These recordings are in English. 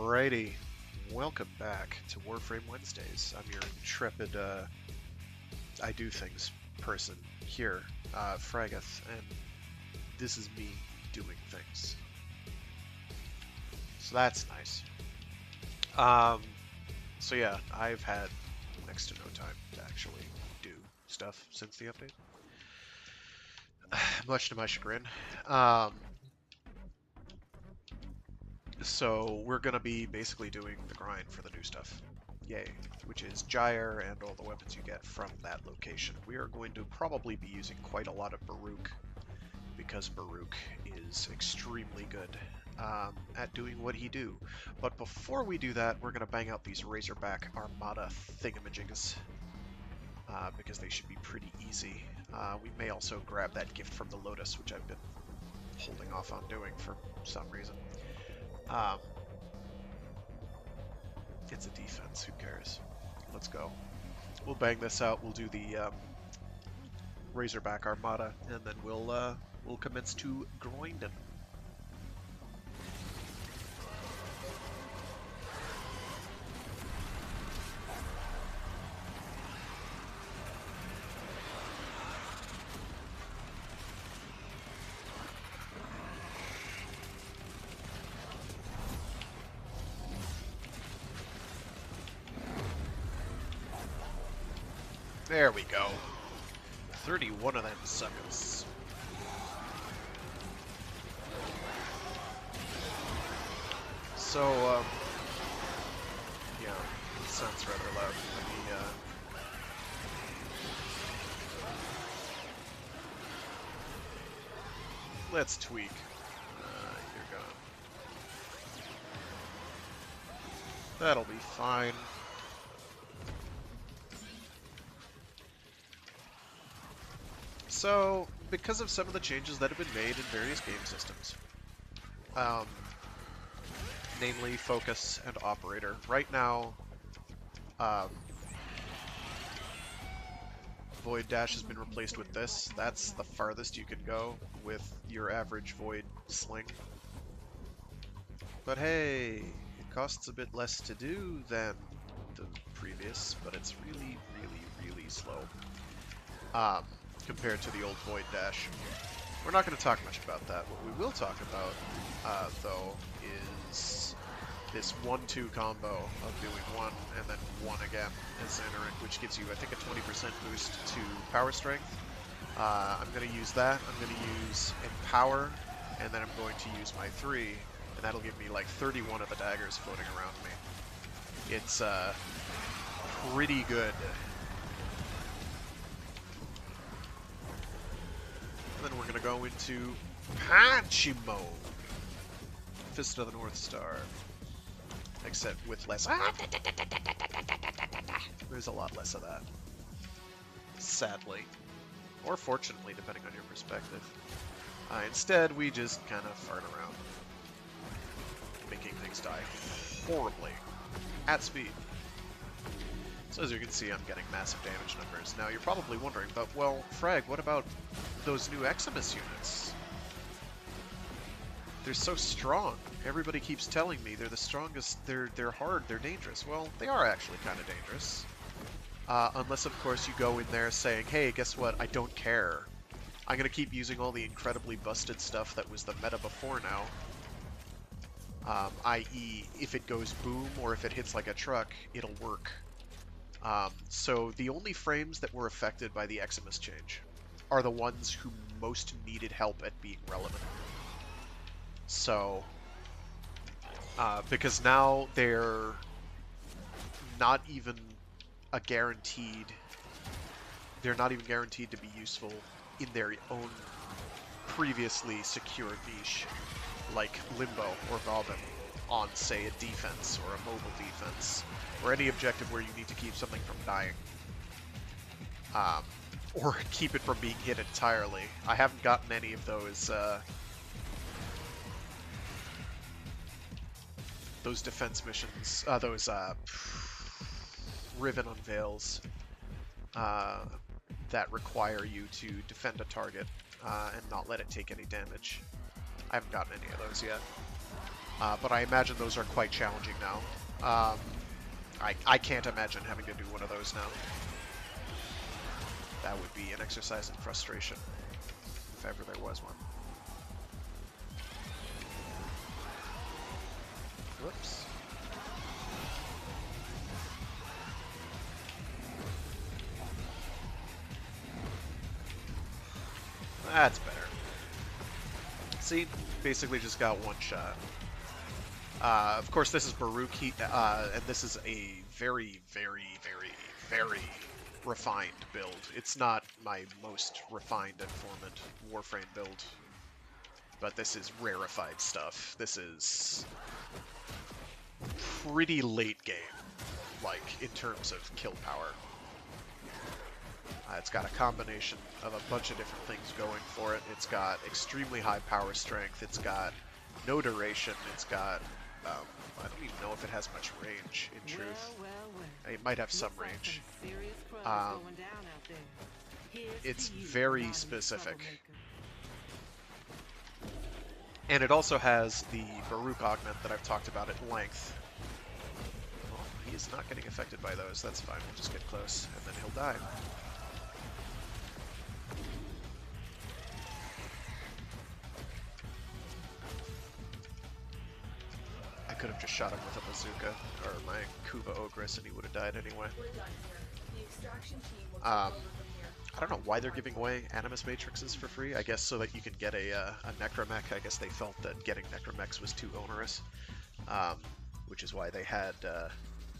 Alrighty, welcome back to Warframe Wednesdays. I'm your intrepid, I do things person here, Fraggoth, and this is me doing things. So that's nice. So yeah, I've had next to no time to actually do stuff since the update. Much to my chagrin. So we're going to be basically doing the grind for the new stuff. Yay. Which is Gyre and all the weapons you get from that location. We are going to probably be using quite a lot of Baruuk, because Baruuk is extremely good at doing what he do. But before we do that, we're going to bang out these Razorback Armada thingamajigs, because they should be pretty easy. We may also grab that gift from the Lotus, which I've been holding off on doing for some reason. It's a defense, who cares? Let's go. We'll bang this out, we'll do the Razorback Armada, and then we'll commence to grinding. There we go. 31 of them suckers. So, yeah, it sounds rather loud. Let me, let's tweak. You're gone. That'll be fine. So, because of some of the changes that have been made in various game systems, namely Focus and Operator, right now, Void Dash has been replaced with this. That's the farthest you can go with your average Void Sling. But hey, it costs a bit less to do than the previous, but it's really, really, really slow. Compared to the old Void Dash. We're not going to talk much about that. What we will talk about, though, is this 1-2 combo of doing one and then one again as Xanarant, which gives you, I think, a 20% boost to power strength. I'm going to use that. I'm going to use Empower, and then I'm going to use my 3, and that'll give me like 31 of the daggers floating around me. It's pretty good. Then we're going to go into Punchy mode. Fist of the North Star. Except with less. There's a lot less of that. Sadly. Or fortunately, depending on your perspective. Instead, we just kind of fart around. Making things die horribly. At speed. So as you can see, I'm getting massive damage numbers. Now you're probably wondering, but well, Frag, what about those new Eximus units? They're so strong. Everybody keeps telling me they're the strongest, they're hard, they're dangerous. Well, they are actually kind of dangerous. Unless, of course, you go in there saying, hey, guess what, I don't care. I'm going to keep using all the incredibly busted stuff that was the meta before now. I.e., if it goes boom or if it hits like a truck, it'll work. So the only frames that were affected by the Eximus change are the ones who most needed help at being relevant. So, because now they're not even guaranteed to be useful in their own previously secured niche, like Limbo or Vauban on, say, a defense or a mobile defense, or any objective where you need to keep something from dying. Or keep it from being hit entirely. I haven't gotten any of those defense missions, those Riven Unveils that require you to defend a target and not let it take any damage. I haven't gotten any of those yet. but I imagine those are quite challenging now. I can't imagine having to do one of those now. That would be an exercise in frustration, if ever there was one. Whoops. That's better. See, basically just got one shot. Of course, this is Baruuk, and this is a very, very, very, very refined build. It's not my most refined and formed Warframe build, but this is rarefied stuff. This is pretty late game, like, in terms of kill power. It's got a combination of a bunch of different things going for it. It's got extremely high power strength. It's got no duration. It's got, I don't even know if it has much range, in truth. It might have some range. It's very specific. And it also has the Baruuk augment that I've talked about at length. Well, he is not getting affected by those. That's fine. We'll just get close, and then he'll die. I could have just shot him with a bazooka, or my Kuva Ogress, and he would have died anyway. I don't know why they're giving away Animus Matrixes for free. I guess so that you can get a Necromech. I guess they felt that getting Necromechs was too onerous, which is why they had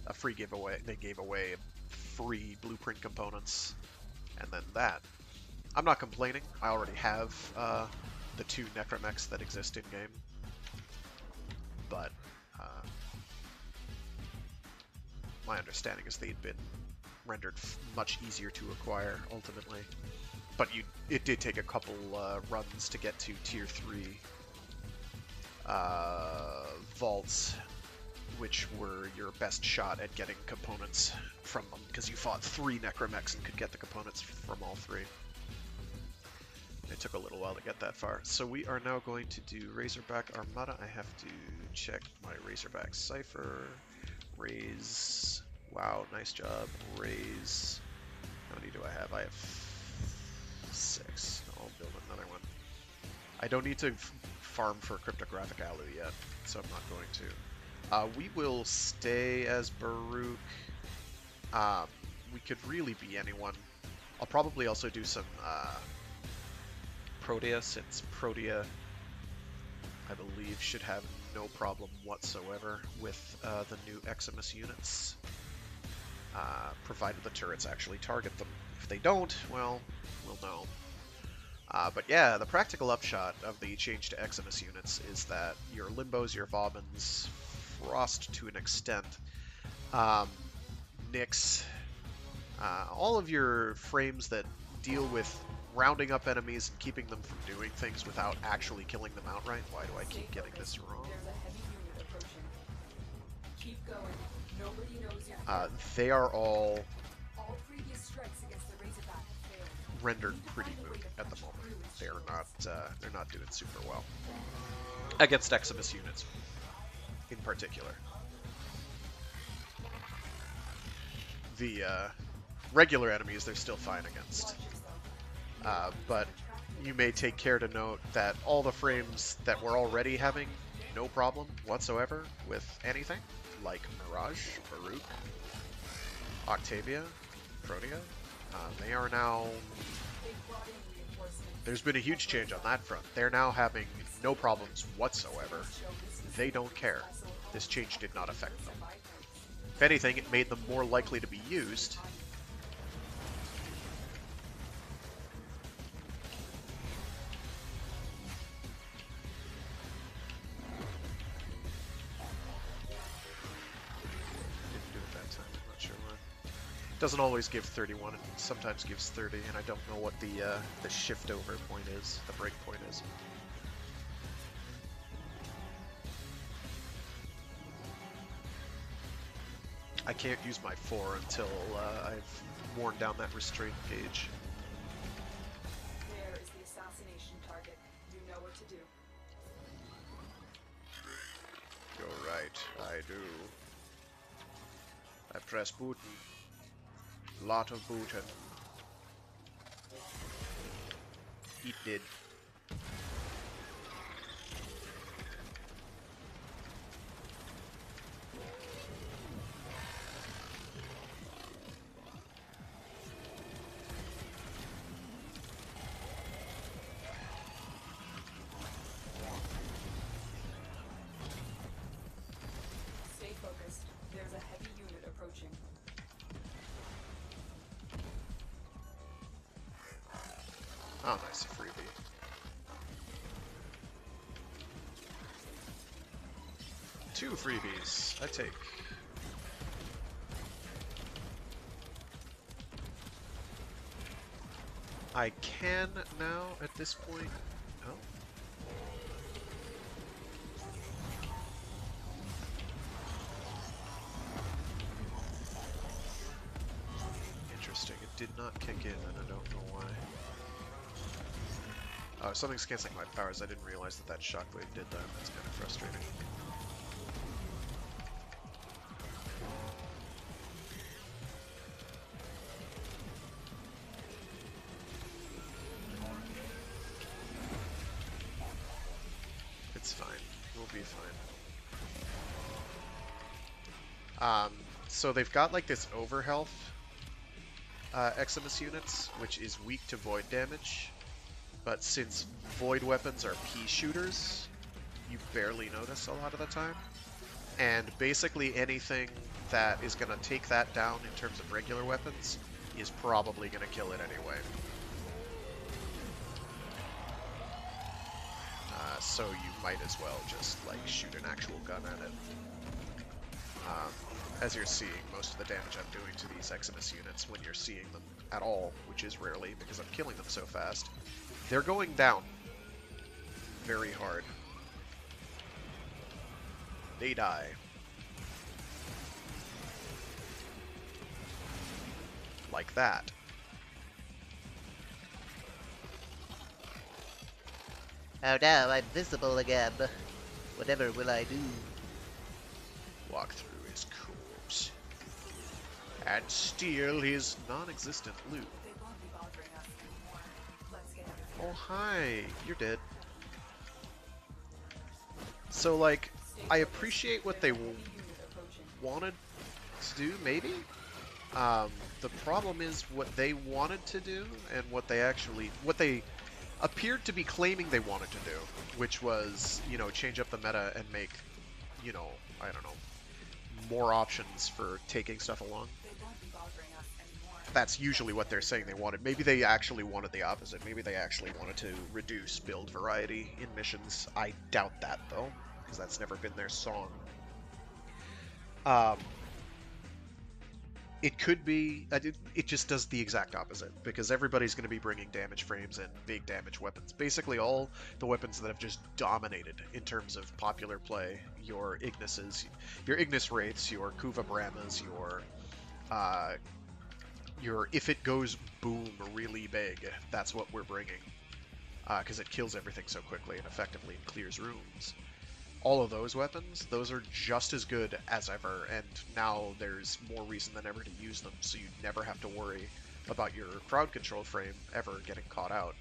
a free giveaway. They gave away free blueprint components, and then that. I'm not complaining. I already have the 2 Necromechs that exist in-game, but my understanding is they'd been rendered much easier to acquire ultimately, but it did take a couple runs to get to tier 3 vaults, which were your best shot at getting components from them, because you fought 3 Necromechs and could get the components from all 3. It took a little while to get that far. So we are now going to do Razorback Armada. I have to check my Razorback Cipher. Raise. Wow, nice job. Raise. How many do I have? I have 6. I'll build another one. I don't need to farm for Cryptographic Alu yet, so I'm not going to. We will stay as Baruuk. We could really be anyone. I'll probably also do some Protea, since Protea, I believe, should have no problem whatsoever with the new Eximus units, provided the turrets actually target them. If they don't, well, we'll know. But yeah, the practical upshot of the change to Eximus units is that your Limbos, your Vaubans, Frost to an extent, Nyx, all of your frames that deal with rounding up enemies and keeping them from doing things without actually killing them outright. Why do I keep getting this wrong? They are all rendered pretty moot at the moment. They're not doing super well against Eximus units in particular. The regular enemies they're still fine against. But you may take care to note that all the frames that were already having no problem whatsoever with anything, like Mirage, Baruuk, Octavia, Protea, they are now... There's been a huge change on that front. They're now having no problems whatsoever. They don't care. This change did not affect them. If anything, it made them more likely to be used. Doesn't always give 31, it sometimes gives 30, and I don't know what the shift over point is, the break point is. I can't use my 4 until I've worn down that restraint gauge. There is the assassination target. You know what to do. right, I do. I press button. Lot of button. It did. Stay focused. There's a heavy unit approaching. Oh, nice, a freebie. Two freebies, I take. I can now, at this point... Oh. Interesting, it did not kick in, and I don't know why. Oh, something's canceling my powers. I didn't realize that shockwave did that. That's kind of frustrating. It's fine. We'll be fine. So they've got like this overhealth Eximus units, which is weak to void damage. But since void weapons are pea shooters, you barely notice a lot of the time. And basically anything that is going to take that down in terms of regular weapons is probably going to kill it anyway. So you might as well just like shoot an actual gun at it. As you're seeing, most of the damage I'm doing to these Eximus units, when you're seeing them at all, which is rarely because I'm killing them so fast, they're going down very hard. They die. Like that. Oh no, I'm visible again. Whatever will I do? Walk through his corpse and steal his non-existent loot. They won't be bothering us anymore. Let's get out of here. Oh hi, you're dead. So like, I appreciate what they wanted to do, maybe? The problem is what they wanted to do and what they appeared to be claiming they wanted to do, which was, you know, change up the meta and make, you know, I don't know, more options for taking stuff along. They won't be bothering us anymore. That's usually what they're saying they wanted. Maybe they actually wanted the opposite. Maybe they actually wanted to reduce build variety in missions. I doubt that, though, because that's never been their song. It could be, it just does the exact opposite, because everybody's going to be bringing damage frames and big damage weapons. Basically all the weapons that have just dominated in terms of popular play, your Ignises, your Ignis Wraiths, your Kuva Brahmas, your if it goes boom really big, that's what we're bringing, because it kills everything so quickly and effectively and clears rooms. All of those weapons, those are just as good as ever, and now there's more reason than ever to use them, so you never have to worry about your crowd control frame ever getting caught out.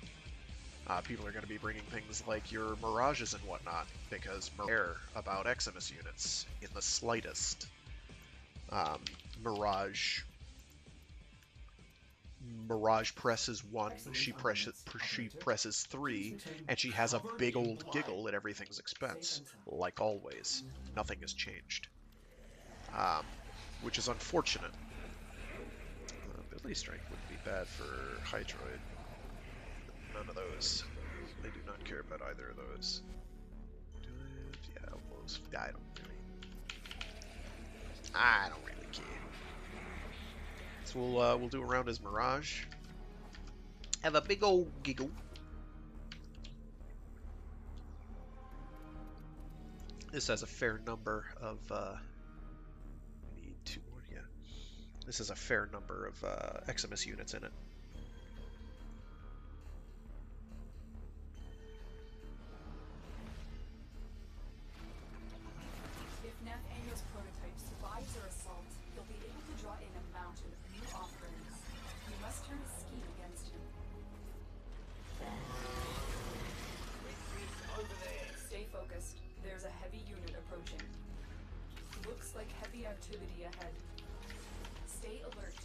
People are going to be bringing things like your Mirages and whatnot, because care about Eximus units in the slightest. Mirage presses 1, she presses 3, and she has a big old giggle at everything's expense. Like always. Nothing has changed. Which is unfortunate. Ability strength wouldn't be bad for Hydroid. None of those. They do not care about either of those. Yeah, almost. I don't really care. So we'll do a round as Mirage. Have a big old giggle. This has a fair number of we need 2 more, yeah. This has a fair number of Eximus units in it. If like heavy activity ahead. Stay alert.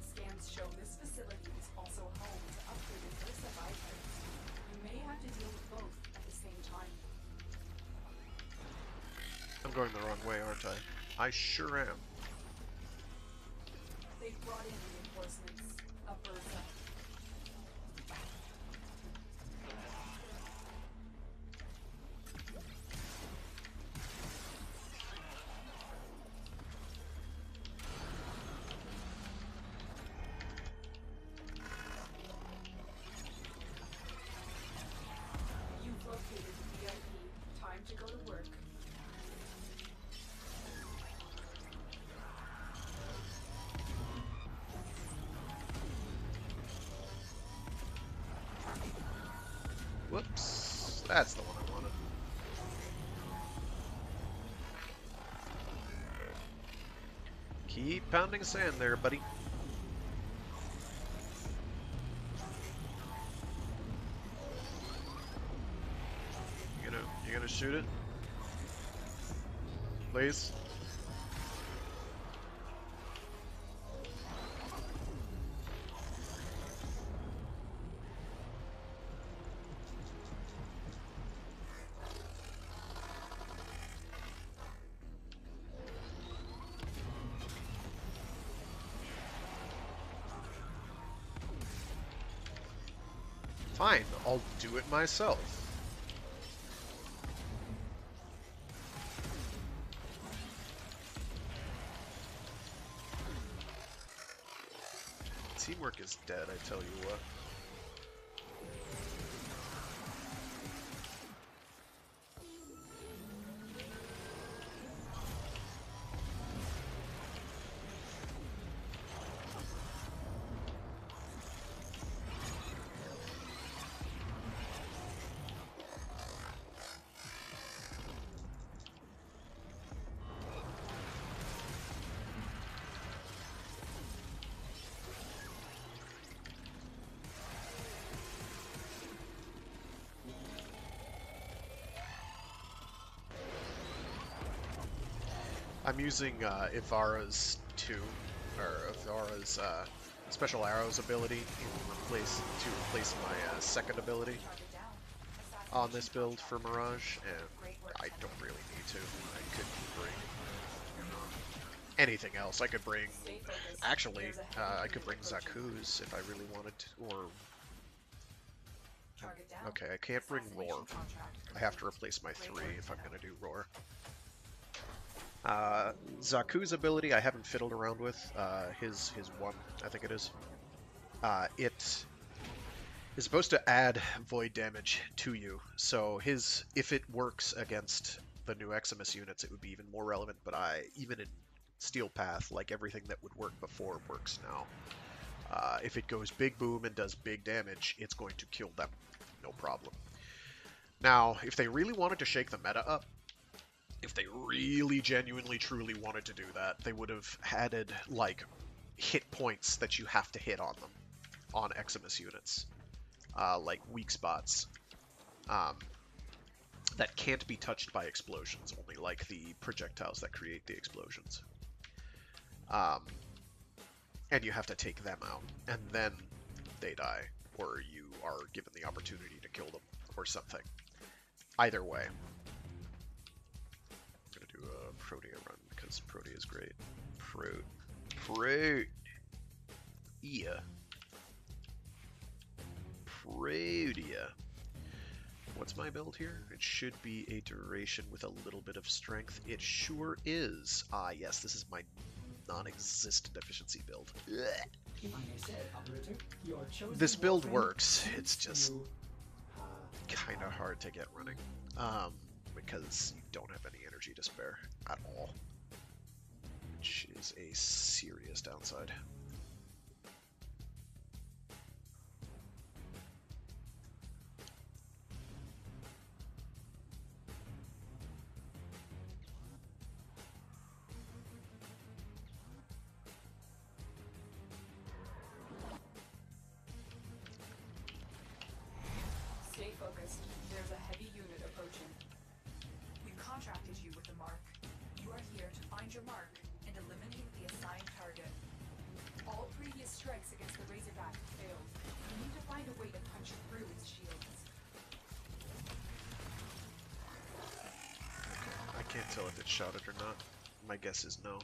Scans show this facility is also home to upgraded Mesa bytes. You may have to deal with both at the same time. I'm going the wrong way, aren't I? I sure am. They've brought in reinforcements. A Bursa. You've located the VIP. Time to go to work. Whoops. That's the one I wanted. Keep pounding sand there, buddy. You gonna shoot it? Please? Fine, I'll do it myself. Teamwork is dead, I tell you what. I'm using Ivara's special arrows ability to replace my second ability on this build for Mirage, and I don't really need to. I could bring anything else. I could bring, actually, I could bring Zaku's if I really wanted to, or okay, I can't bring Roar. I have to replace my 3 if I'm gonna do Roar. Zaku's ability I haven't fiddled around with. His 1, I think it is. It is supposed to add void damage to you. So if it works against the new Eximus units, it would be even more relevant. But even in Steel Path, like everything that would work before works now. If it goes big boom and does big damage, it's going to kill them, no problem. Now, if they really wanted to shake the meta up, if they really, genuinely, truly wanted to do that, they would have added, like, hit points that you have to hit on them, on Eximus units. Like, weak spots. That can't be touched by explosions, only like the projectiles that create the explosions. And you have to take them out, and then they die, or you are given the opportunity to kill them, or something. Either way. Do a Protea run because Protea is great. Protea. What's my build here? It should be a duration with a little bit of strength. It sure is. Ah, yes, this is my non-existent efficiency build. This build works. It's just kind of hard to get running. Because you don't have any energy to spare at all, which is a serious downside. Stay focused. There's a heavy unit approaching. We contracted you with the mark. You are here to find your mark and eliminate the assigned target. All previous strikes against the Razorback have failed. You need to find a way to punch through its shields. I can't tell if it's shotted or not. My guess is no.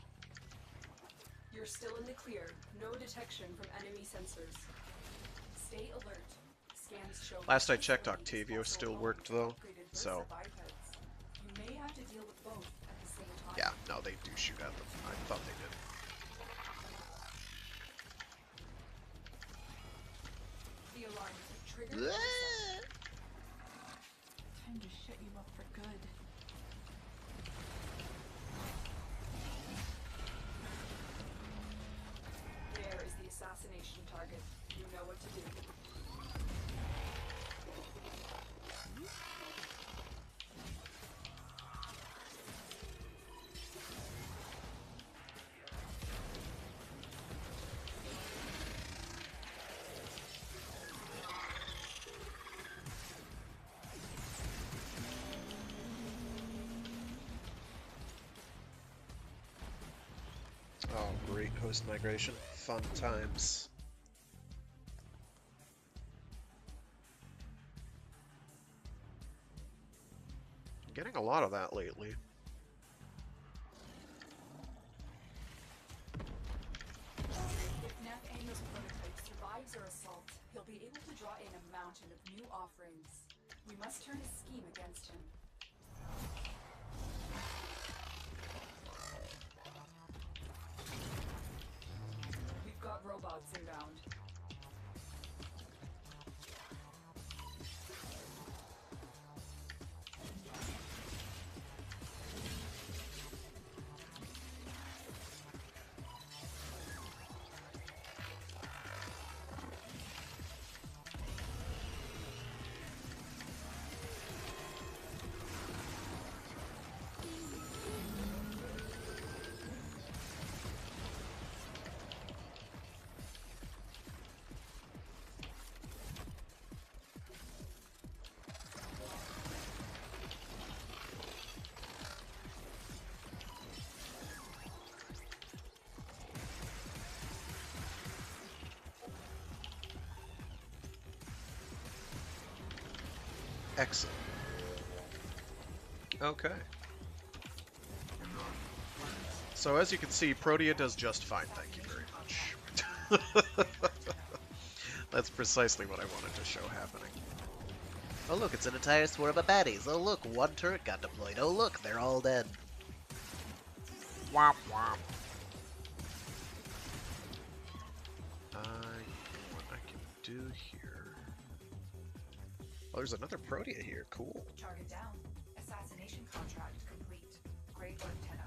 You're still in the clear. No detection from enemy sensors. Stay alert. Scans show. Last I checked, Octavio still worked though, so you may have to deal with both at the same time. yeah, no, they do shoot at them. I thought they did. The alarm is triggered. Time to shut you up for good. There is the assassination target. You know what to do. Oh, great host migration. Fun times. I'm getting a lot of that lately. If Nathaniel's prototype survives our assault, he'll be able to draw in a mountain of new offerings. We must turn his scheme against him. We've got robots inbound. Excellent. Okay. So as you can see, Protea does just fine, thank you very much. That's precisely what I wanted to show happening. Oh look, it's an entire swarm of baddies. Oh look, one turret got deployed. Oh look, they're all dead. Womp womp. You know what I can do here. Oh, there's another Protea here. Cool. Target down. Assassination contract complete. Great work, Tenno.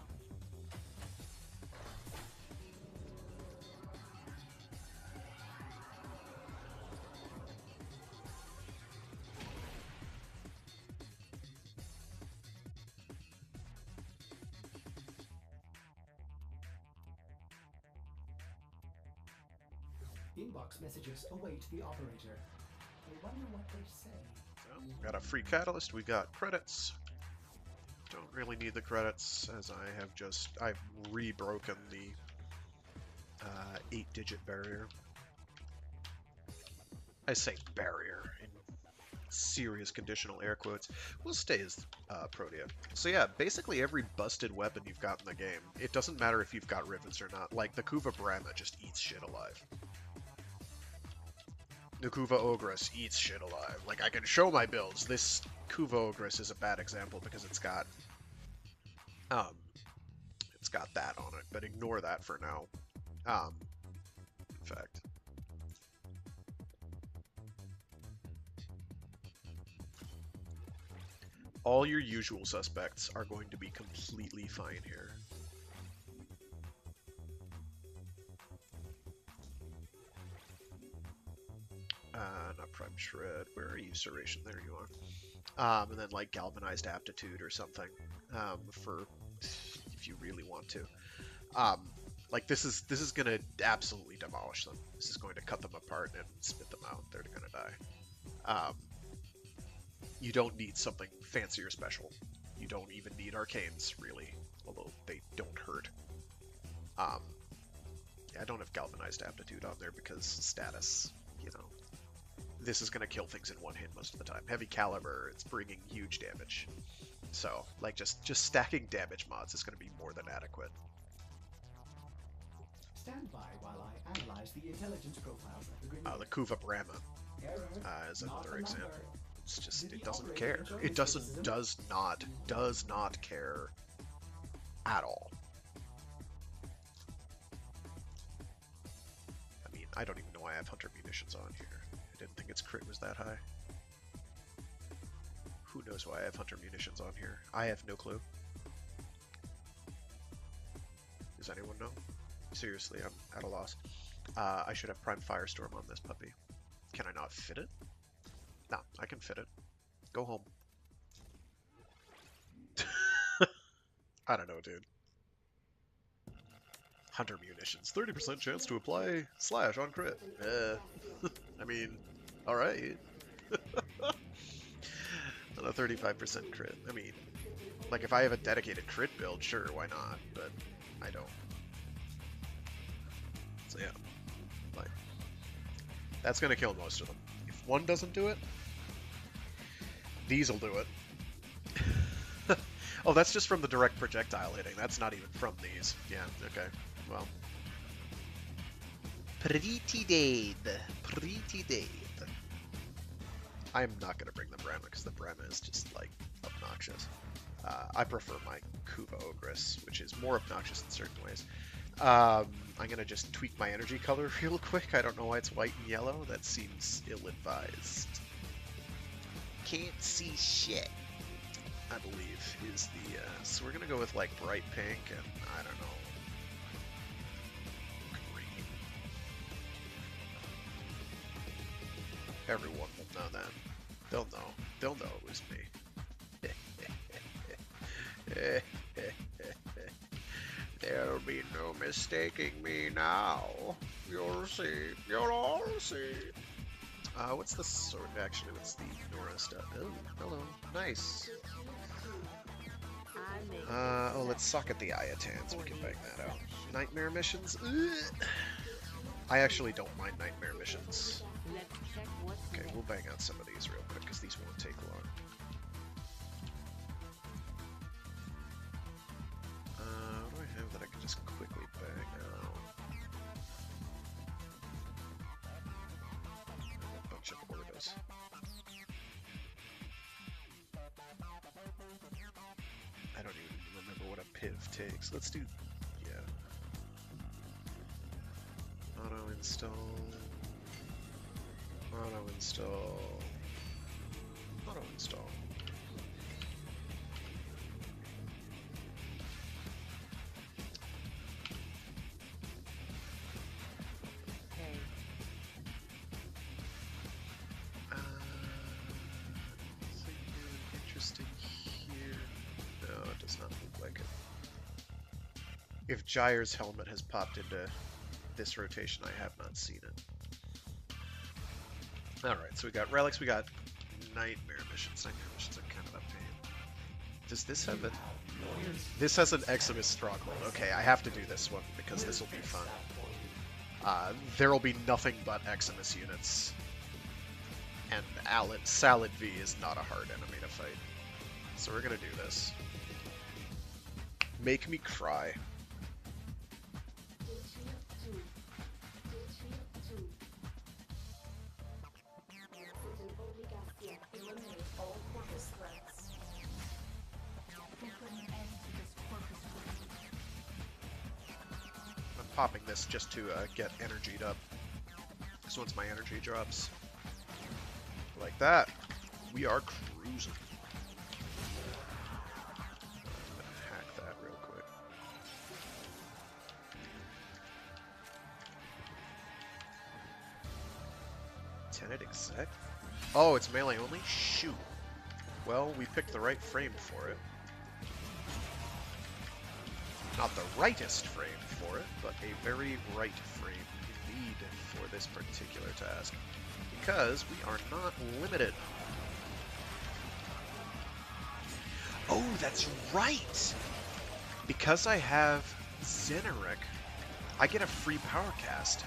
Inbox messages await the operator. I wonder what they say. Got a free catalyst, we got credits. Don't really need the credits, as I've re-broken the 8-digit barrier. I say barrier in serious conditional air quotes. We'll stay as Protea. So yeah, basically every busted weapon you've got in the game, it doesn't matter if you've got rivets or not. Like the Kuva Brahma just eats shit alive. The Kuva Ogress eats shit alive. Like, I can show my builds. This Kuva Ogress is a bad example because it's got that on it, but ignore that for now. In fact, all your usual suspects are going to be completely fine here. Not Prime Shred. Where are you, Saryn? There you are. And then like Galvanized Aptitude or something, for if you really want to. Like this is gonna absolutely demolish them. This is going to cut them apart and spit them out. They're gonna die. You don't need something fancy or special. You don't even need arcanes, really. although they don't hurt. Yeah, I don't have Galvanized Aptitude on there because status, you know. This is going to kill things in one hit most of the time. Heavy Caliber, it's bringing huge damage. So, like, just stacking damage mods is going to be more than adequate. Stand by while I analyze the intelligence profiles of the Grenadier. The Kuva Brahma is another example. It's just, it doesn't care. It does not care at all. I mean, I don't even know why I have Hunter Munitions on here. I didn't think its crit was that high. Who knows why I have Hunter Munitions on here? I have no clue. Does anyone know? Seriously, I'm at a loss. I should have Prime Firestorm on this puppy. Can I not fit it? No, I can fit it. Go home. I don't know, dude. Hunter Munitions. 30% chance to apply slash on crit. I mean, alright. On a 35% crit. I mean, like if I have a dedicated crit build, sure, why not? But I don't. So yeah, like, that's gonna kill most of them. If one doesn't do it, these'll do it. Oh, that's just from the direct projectile hitting. That's not even from these. Yeah, okay. Well. Pretty dead. Pretty dead. I'm not gonna bring the Brahma because the Brahma is just, like, obnoxious. I prefer my Kuva Ogress, which is more obnoxious in certain ways. I'm gonna just tweak my energy color real quick. I don't know why it's white and yellow. That seems ill-advised. Can't see shit. I believe is the, so we're gonna go with like bright pink and, I don't know, green. Everyone will know that. They'll know it was me. There'll be no mistaking me now. You'll see. You'll all see. What's the sword? Actually, what's the Nora stuff? Oh, hello. Nice. Oh, let's suck at the Iatans. We can bang that out. Nightmare missions? Ugh. I actually don't mind nightmare missions. Okay, we'll bang out some of these real quick, because these won't take long. What do I have that I can just quickly bang out? A bunch of Ordos. I don't even remember what a Piv takes. Let's do, yeah. Auto install. Auto install. Auto install. Something interesting here. No, it does not look like it. If Gyre's helmet has popped into this rotation, I have not seen it. Alright, so we got relics, we got nightmare missions. Nightmare missions are kind of a pain. Does this have a... This has an Eximus stronghold. Okay, I have to do this one because this will be fun. There will be nothing but Eximus units. And Salad V is not a hard enemy to fight. So we're gonna do this. Make me cry. Popping this just to get energied up. So once my energy drops, like that, we are cruising. I'm gonna hack that real quick. Tenet exec? Oh, it's melee only? Shoot. Well, we picked the right frame for it. Not the rightest frame for it, but a very right frame indeed for this particular task. Because we are not limited. Oh, that's right! because I have Xeneric, I get a free power cast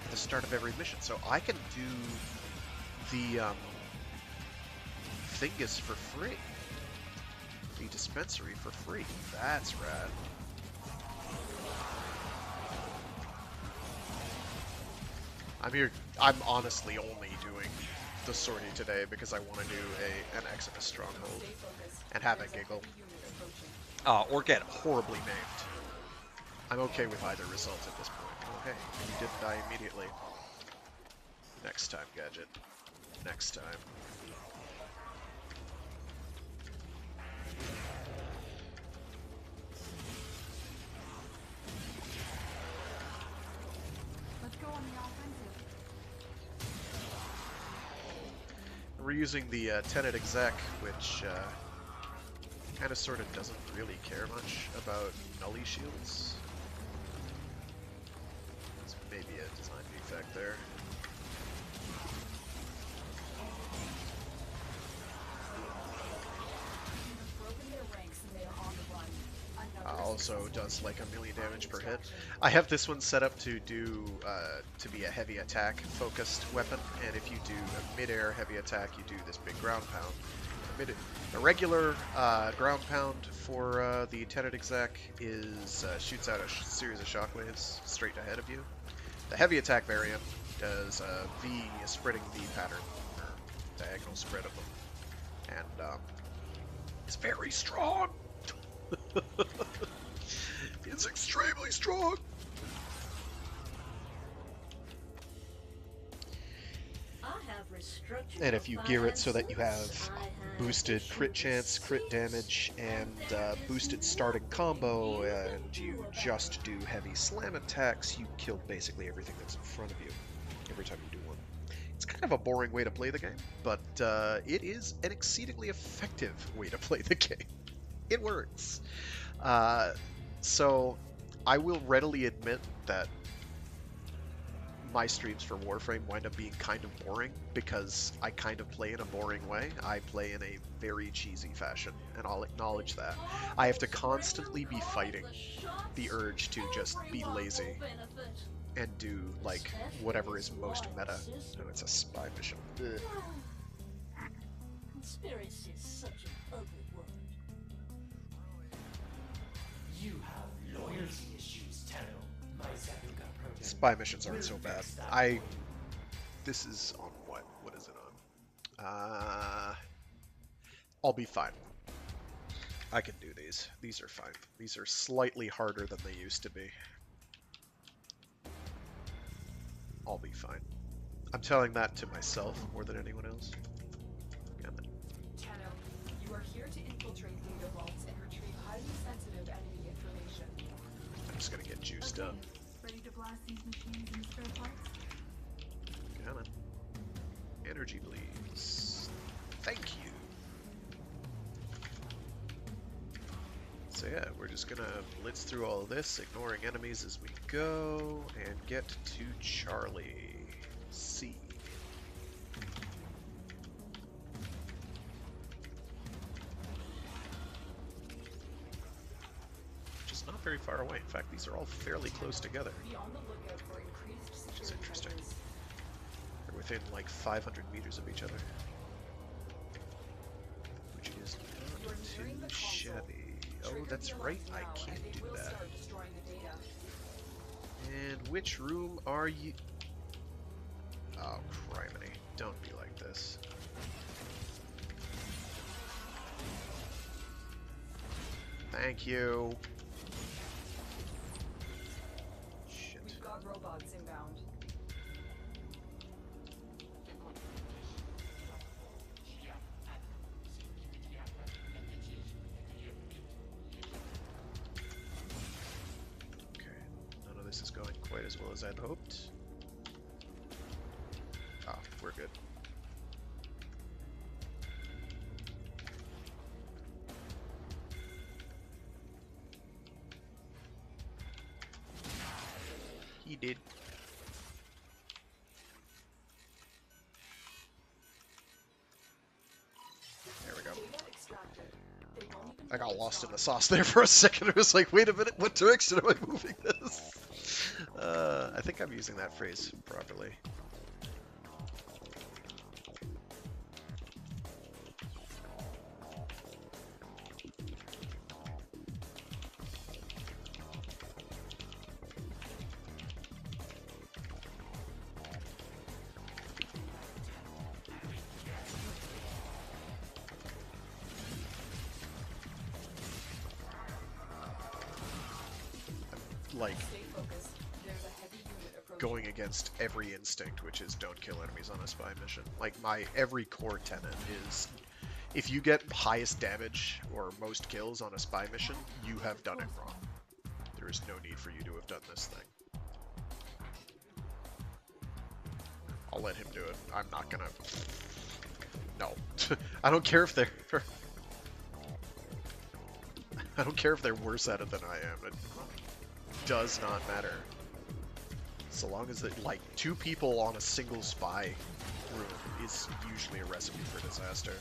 at the start of every mission, so I can do the Thingus for free. The dispensary for free. That's rad. I'm honestly only doing the sortie today because I want to do an Eximus stronghold and have a giggle. Or get horribly named. I'm okay with either result at this point. Oh hey, you didn't die immediately. Next time, Gadget. Next time. Let's go on the offensive. We're using the Tenet exec, which kind of sort of doesn't really care much about Nully shields. It's maybe a design defect there. Also does like 1,000,000 damage per hit. I have this one set up to do to be a heavy attack focused weapon, and if you do a mid-air heavy attack, you do this big ground pound. A regular ground pound for the Tenet exec is shoots out a series of shockwaves straight ahead of you. The heavy attack variant does a V, a spreading V pattern, or diagonal spread of them, and it's very strong. It's extremely strong. And if you gear it so that you have boosted crit chance, crit damage, and boosted starting combo, and you just do heavy slam attacks, you kill basically everything that's in front of you every time you do one. It's kind of a boring way to play the game, but it is an exceedingly effective way to play the game. It works. So I will readily admit that my streams for Warframe wind up being kind of boring because I kind of play in a boring way. I play in a very cheesy fashion, and I'll acknowledge that. I have to constantly be fighting the urge to just be lazy and do, like, whatever is most meta. Oh, it's a spy mission. Ugh. Conspiracy is such an ugly word. You have loyalty issues, Tano. My Zabuka protein. Spy missions aren't so bad. This is on what? What is it on? I'll be fine. I can do these. These are fine. These are slightly harder than they used to be. I'll be fine. I'm telling that to myself more than anyone else. Damn it. Tano, you are here to infiltrate data vaults and retrieve highly sensitive enemy information. I'm just gonna get juiced up. Ready to blast these machines and spare parts? Come on. Energy, please. Thank you. So yeah, we're just gonna blitz through all of this, ignoring enemies as we go, and get to Charlie. C. Which is not very far away. In fact, these are all fairly close together. Be on the lookout for increased Which is security interesting. measures. They're within like 500 meters of each other. Which is You are not nearing the too console. shabby. Oh, Trigger that's the right, alarms I now, can't and they do will that. start destroying the data. And which room are you? Oh, criminy. Don't be like this. Thank you. Shit. We've got robots inbound. Okay, none of this is going quite as well as I'd hoped. Ah, we're good. He did. There we go. Data extracted. They've only been I got got lost in the sauce there for a second. I was like, wait a minute, what direction am I moving this? I think I'm using that phrase properly. Like, Stay focused. There's a heavy unit approaching. going against every instinct, which is don't kill enemies on a spy mission. Like, my every core tenet is, if you get highest damage or most kills on a spy mission, you have done it wrong. There is no need for you to have done this thing. I'll let him do it. I'm not gonna... No. I don't care if they're... I don't care if they're worse at it than I am. It does not matter. So long as it, like, 2 people on a single spy room is usually a recipe for disaster.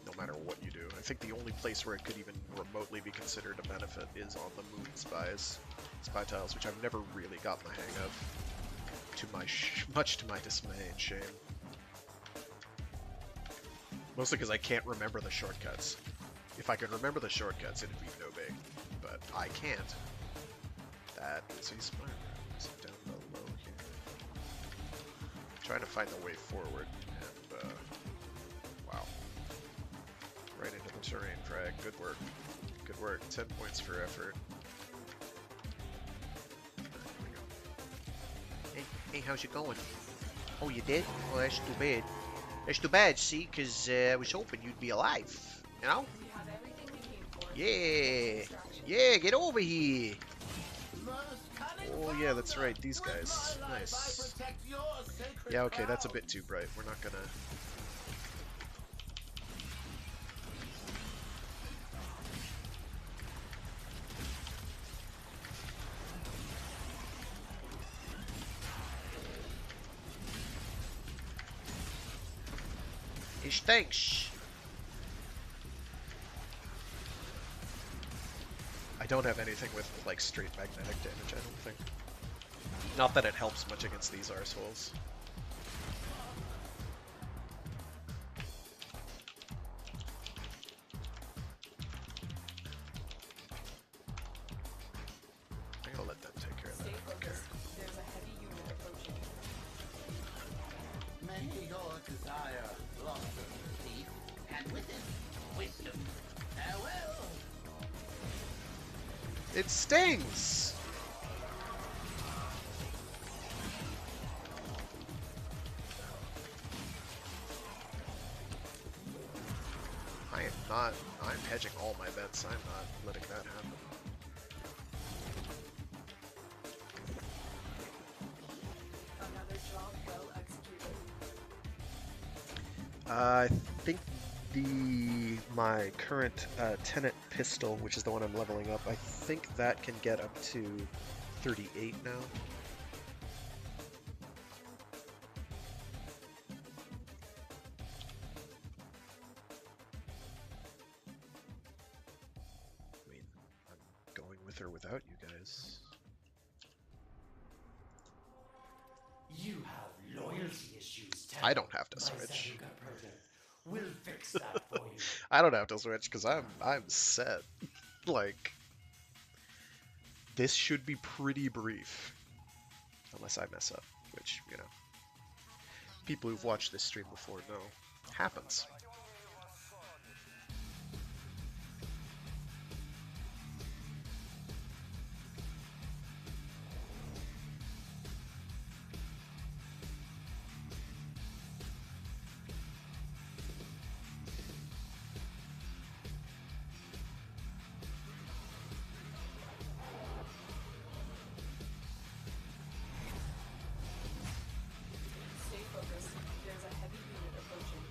No matter what you do. I think the only place where it could even remotely be considered a benefit is on the moon spy tiles, which I've never really gotten the hang of. To my much to my dismay and shame. Mostly because I can't remember the shortcuts. If I could remember the shortcuts, it'd be no big. But I can't. That is a smart room. Is it down below here? Trying to find the way forward, and wow. Right into the terrain frag. Good work. Good work. 10 points for effort. Hey, how's it going? Oh, you did? Well, that's too bad. That's too bad, see, because I was hoping you'd be alive, you know? We have everything we came for. Yeah, Extraction. yeah, get over here. Oh yeah, that's right, these guys. Nice. Yeah, okay, that's a bit too bright. We're not gonna... It stinks. I don't have anything with, like, straight magnetic damage, I don't think. Not that it helps much against these arseholes. I'm gonna let them take care of that. Stay I don't care. focused. There's a heavy unit approaching. May your desire blossom, thief, and with it, wisdom. Farewell. It stings! I'm hedging all my bets. I'm not letting that happen. Another job well executed. I think my current Tenet pistol, which is the one I'm leveling up, I think that can get up to 38 now. I mean, I'm going with or without you guys. You have loyalty issues, Ted. I don't have to My switch. Zaruka project will fix that for you. I don't have to switch because I'm set. Like, this should be pretty brief, unless I mess up, which, you know, people who've watched this stream before know happens. Stay focused. There's a heavy unit approaching.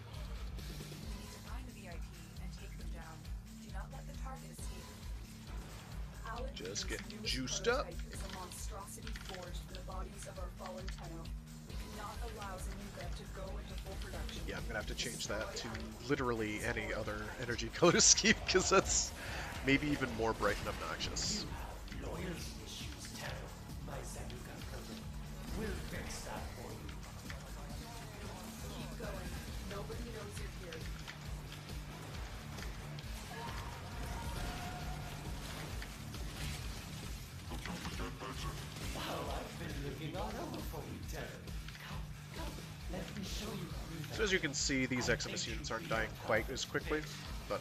We need to find the VIP and take them down. Do not let the target escape. Aaaand Just B's getting newest juiced up. prototype is a monstrosity forged from the bodies of our fallen Tenno. We not allow Zanuka to go into full production. Yeah, I'm gonna have to change that to literally any other energy color scheme, because that's maybe even more bright and obnoxious. Loyalty issues, Terra. My Zanuka program will fix that for you. Keep going. Nobody knows you're here. Oh, I've been looking all over for you, Terra. Come, let me show you how we So as you can see, these Eximus units aren't dying quite as quickly, but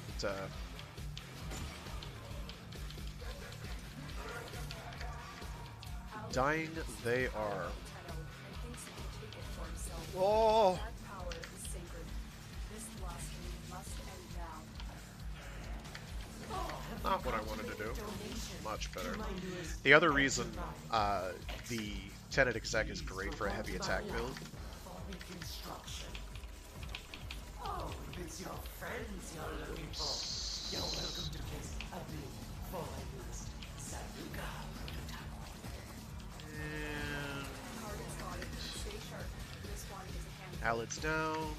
dying they are. And thinks he can take it for himself. Oh! That power is sacred. This blasphemy must end now. Not what I wanted to do. Much better. The other reason the Tenet exec is great for a heavy attack build. for reconstruction. Oh, if it's your friends you're looking for, you're welcome to kiss a big four-used Zanuka prototype. And Target's got it. Stay sharp. This one is a hand. Alad's down.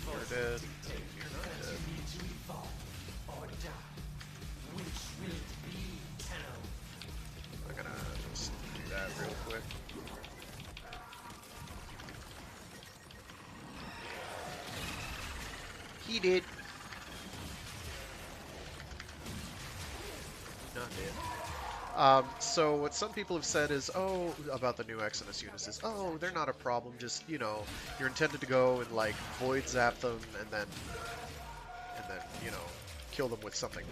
You're dead. You're not dead. You need to evolve or die. Which will it be, Tenno? I'm gonna just do that real quick. He did. Not dead. So what some people have said is, oh, about the new Eximus units is, oh, they're not a problem. Just, you know, you're intended to go and like void zap them and then you know, kill them with something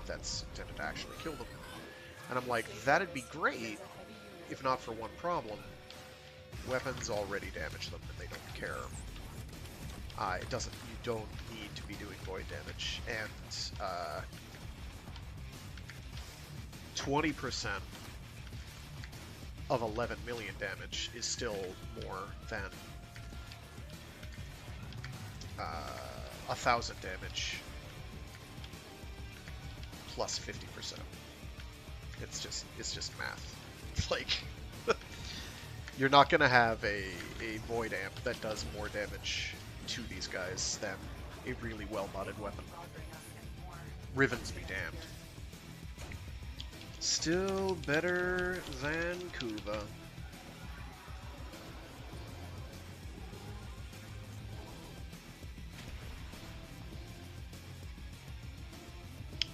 that's intended to actually kill them. And I'm like, that'd be great, if not for one problem. Weapons already damage them and they don't care. It doesn't. You don't need to be doing void damage, and 20% of 11 million damage is still more than 1,000 damage plus 50%. It's just math. Like, you're not gonna have a void amp that does more damage to these guys than a really well modded weapon. Rivens be damned. Still better than Kuva.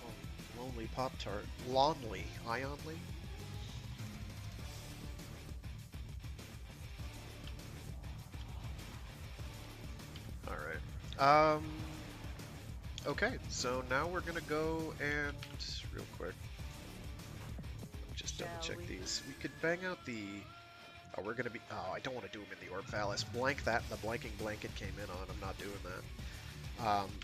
Oh, lonely Pop-Tart. Lonely. Ionly? Alright. Okay, so now we're gonna go and, real quick, just double check these. We could bang out the, oh, we're gonna be, oh, I don't want to do them in the Orb Palace. Blank that, the blanking blanket came in on, I'm not doing that.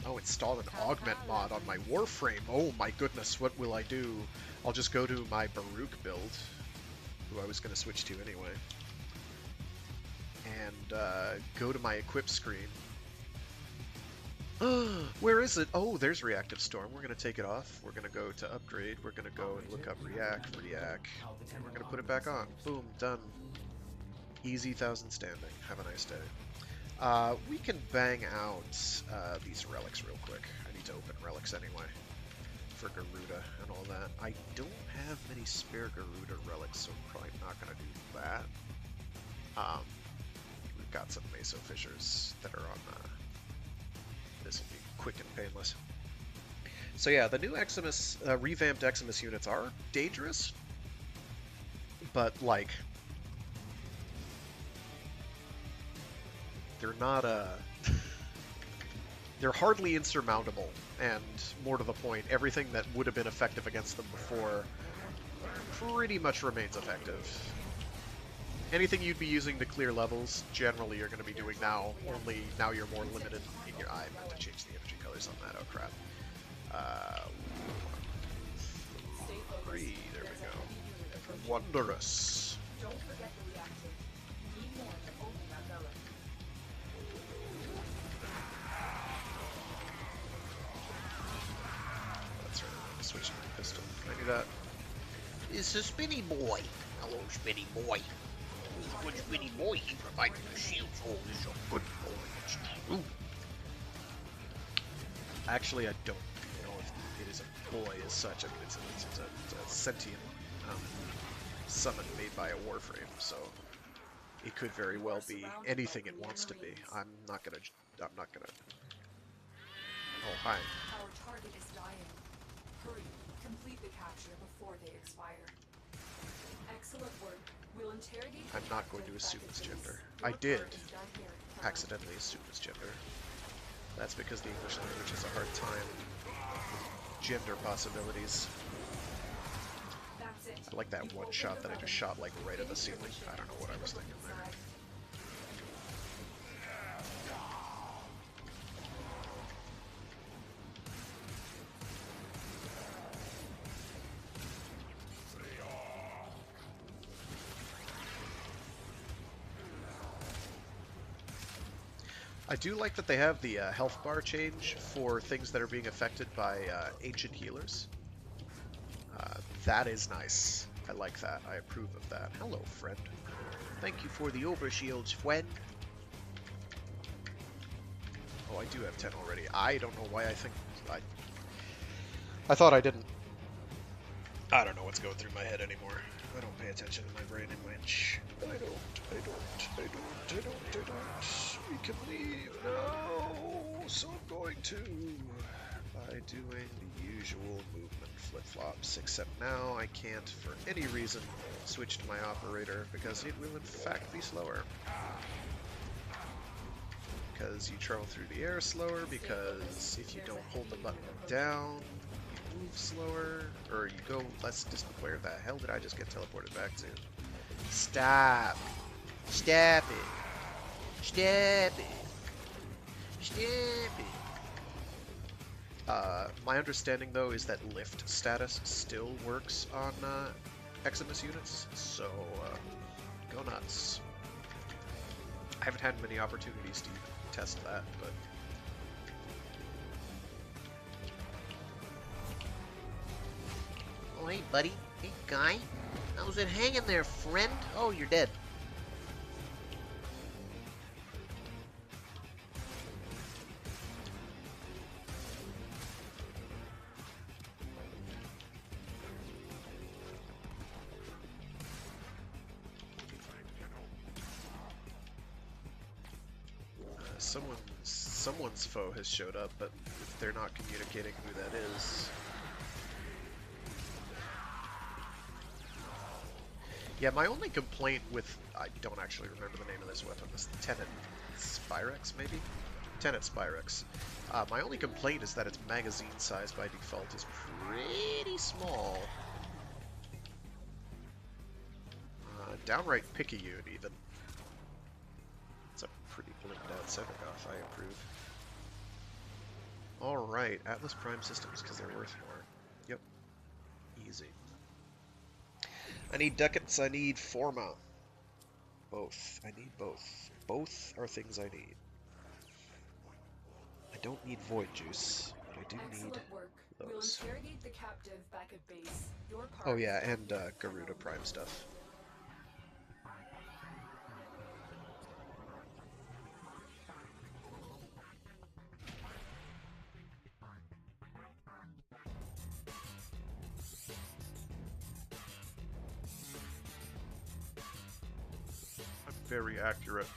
Oh, install an augment mod on my Warframe. Oh my goodness, what will I do? I'll just go to my Baruuk build, who I was gonna switch to anyway, and go to my equip screen. Where is it? Oh, there's Reactive Storm. We're going to take it off. We're going to go to upgrade. We're going to go and look up React, and we're going to put it back on. Boom, done. Easy 1,000 standing. Have a nice day. We can bang out these relics real quick. I need to open relics anyway for Garuda and all that. I don't have many spare Garuda relics, so I'm probably not going to do that. We've got some Mesa Fissures that are on this will be quick and painless. So yeah, the new Eximus, revamped Eximus units are dangerous, but like, they're not they're hardly insurmountable, and more to the point, everything that would have been effective against them before pretty much remains effective. Anything you'd be using to clear levels, generally you're going to be doing now, only now you're more limited in your eye. I meant to change the energy colors on that, oh crap. 3, there we go. Wondrous. Don't forget the reactor. You need more to open that relic. That's right, I'm switching to the pistol. Can I do that? It's a spinny boy. Hello, spinny boy. How much many more you can provide to the shields? Oh, this is a good boy. It's true. Actually, I don't know if it is a boy as such. I mean, it's a sentient summon made by a Warframe, so it could very well be anything it wants to be. I'm not gonna. Oh, hi. Our target is dying. Hurry, complete the capture before they expire. Excellent work. We'll interrogate. I'm not going to assume it's gender. I did accidentally assume it's gender. That's because the English language has a hard time with gender possibilities. That's it. I like that one shot that I just shot like right at the ceiling. I don't know what I was thinking there. I do like that they have the health bar change for things that are being affected by ancient healers. That is nice. I like that. I approve of that. Hello, friend. Thank you for the overshields, friend. Oh, I do have 10 already. I don't know why I think... I thought I didn't. I don't know what's going through my head anymore. I don't pay attention to my brain in which... I don't. We can leave now. So I'm going to... by doing the usual movement flip-flops. Except now I can't, for any reason, switch to my operator, because it will in fact be slower. Because you travel through the air slower, because if you don't hold the button down, you move slower, or you go less distant. Where the hell did I just get teleported back to? Stop. Stop it. Stop it. Stop it. My understanding, though, is that lift status still works on Eximus units, so go nuts. I haven't had many opportunities to even test that, but... Oh, hey, buddy. Hey, guy. How's it hanging there, friend? Oh, you're dead. Someone's foe has showed up, but if they're not communicating who that is... Yeah, my only complaint with... I don't actually remember the name of this weapon. This Tenet Spyrex, maybe? Tenet Spyrex. My only complaint is that its magazine size by default is pretty small. Downright picayune, even. It's a pretty blinked out Saryn, I approve. Alright, Atlas Prime Systems, because they're worth more. Yep. Easy. I need ducats, I need forma. Both. I need both. Both are things I need. I don't need void juice, but I do need We'll those. interrogate the captive back at base. Your part Oh yeah, is and done. Garuda Prime stuff. Very accurate.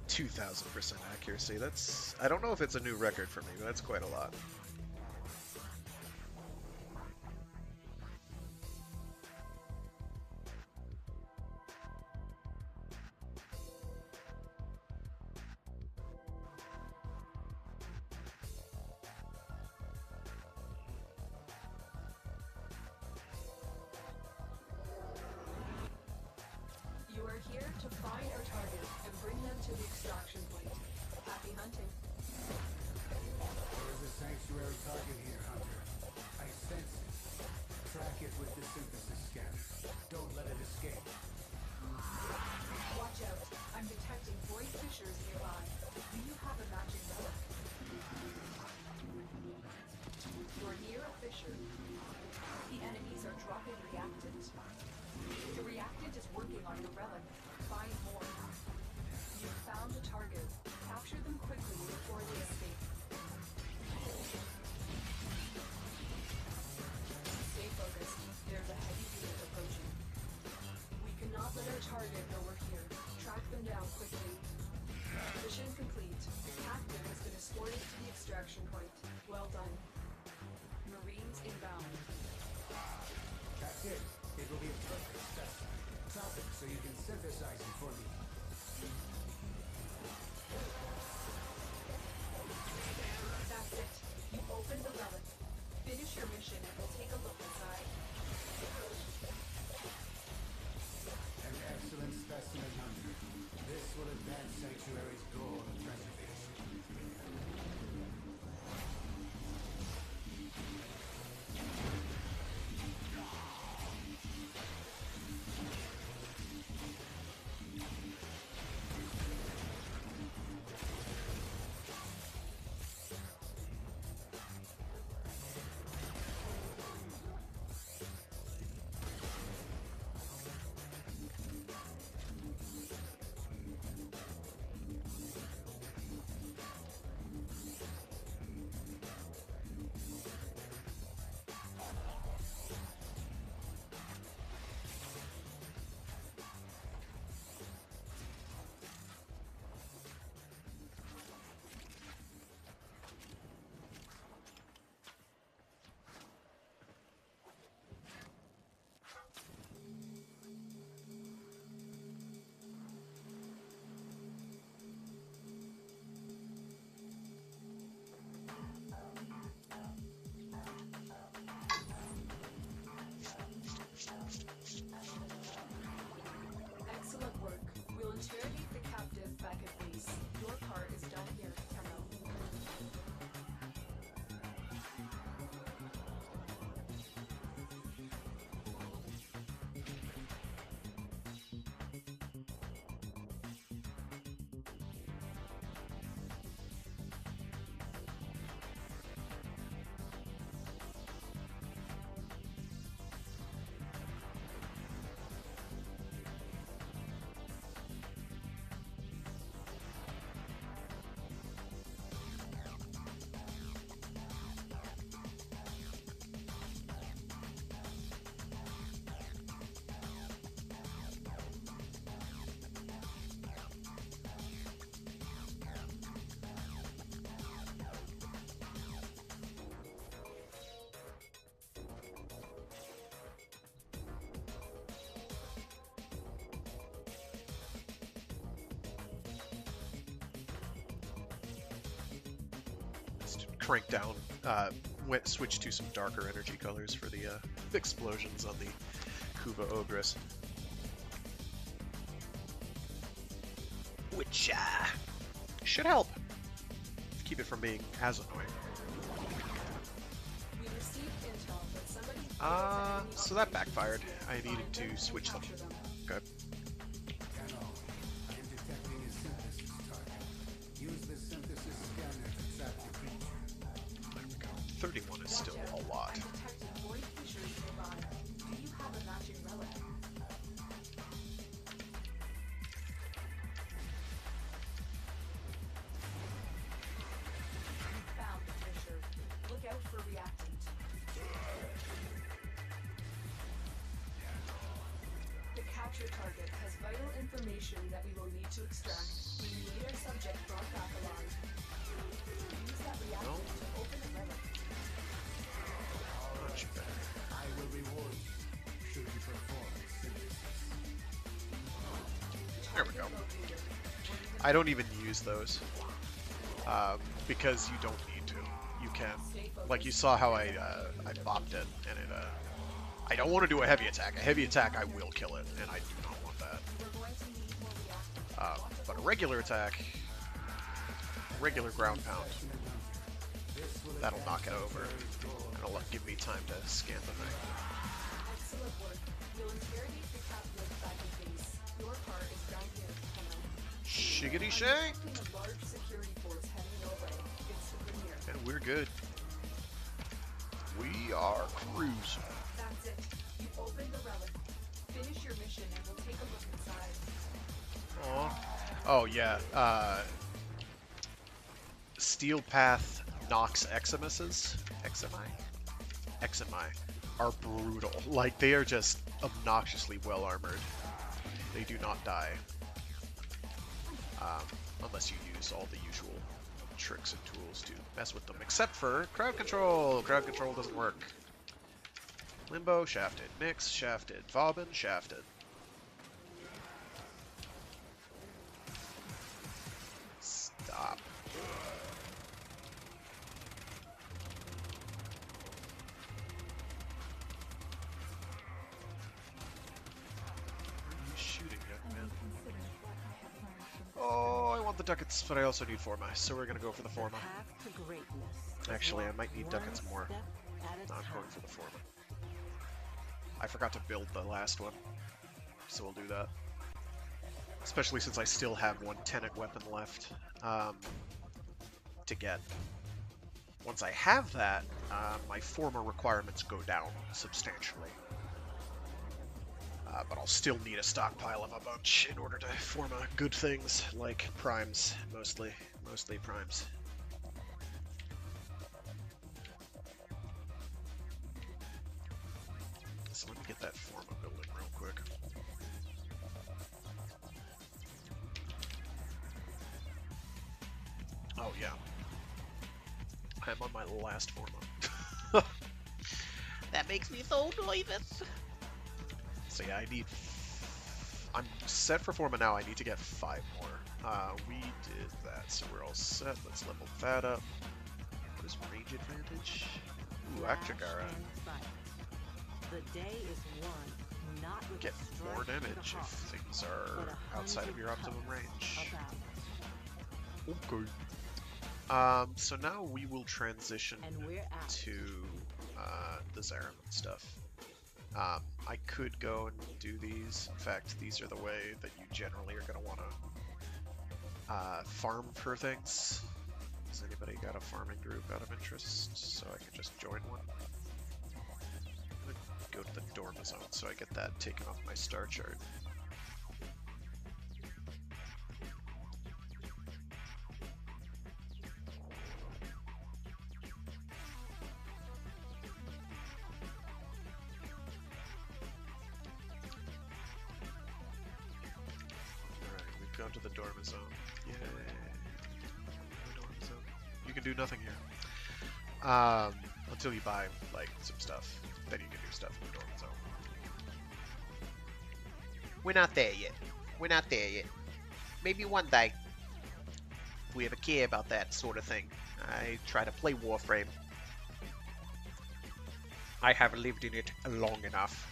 (2,000% accuracy. That's... I don't know if it's a new record for me, but that's quite a lot. You are here to find our target and bring them to the extraction point. Happy hunting. There is a sanctuary target here, Hunter. I sense it. Track it with the synthesis scanner. Don't let it escape. Watch out. inbound. That's it. It will be a perfect specimen. Chop it so you can synthesize it for me. That's it. You open the relic. Finish your mission and we'll take a look inside. An excellent specimen, Hunter. This will advance Sanctuary's goal of preservation. Excellent work. We'll interrogate the captive back at base. Your part is done here, Carmel. Crank down, switch to some darker energy colors for the explosions on the Kuva Ogress. Which should help keep it from being as annoying. We received intel that somebody So that backfired. I needed to switch them. capture them. Okay. Cano, I am detecting a synthesis target. Use the synthesis scanner to track the creature. There we go. 31 is still Roger. a lot. I'm detecting Void Feathery-Bits. Do you have a matching relic? Found the Fisher. Look out for reactant. The capture target has vital information that we will need to extract. We need our subject brought back alive. Use that reactant to open the relic. Much better. I will reward you should you perform the synthesis. There we go. I don't even use those because you don't need to. You can, like you saw how I bopped it, and it. I don't want to do a heavy attack. A heavy attack, I will kill it, and I do not want that. But a regular attack, regular ground pound, that'll knock it over, and it'll give me time to scan the thing. Excellent work. We'll interrogate the captive back at base. Your part is down here, Hannah. Shiggity shank! A large security force heading your way. It's super near. And we're good. We are cruising. That's it. You open the relic. Finish your mission and we'll take a look inside. Aw. Oh yeah. Steel Path Nox Eximuses. Eximi are brutal. Like, they are just obnoxiously well armored. They do not die. Unless you use all the usual tricks and tools to mess with them. Except for crowd control. Crowd control doesn't work. Limbo, shafted. Nyx, shafted. Vauban, shafted. Stop. Where are you shooting at, man? Oh, I want the ducats, but I also need Forma, so we're gonna go for the Forma. Actually, I might need ducats more. No, I'm going for the Forma. I forgot to build the last one, so we'll do that. Especially since I still have one Tenet weapon left to get. Once I have that, my Forma requirements go down substantially. But I'll still need a stockpile of a bunch in order to Forma good things, like primes, mostly primes. So let me get that Forma building real quick. Oh yeah. I'm on my last Forma. That makes me so nervous. So yeah, I'm set for Forma now. I need to get 5 more. We did that, so we're all set. Let's level that up. What is range advantage? Ooh, extra Gyre. The day is won, not with Get more damage if things are outside of your optimum range. Okay. So now we will transition to the Zariman stuff. I could go and do these. In fact, these are the way that you generally are going to want to farm for things. Has anybody got a farming group out of interest? So I can just join one. I'm going to go to the Dorma Zone so I get that taken off my star chart. To the Dorma Zone. Yay. Dorma Zone. You can do nothing here. Until you buy, like, some stuff. Then you can do stuff in the Dorma Zone. We're not there yet. We're not there yet. Maybe one day. If we ever care about that sort of thing. I try to play Warframe. I have lived in it long enough.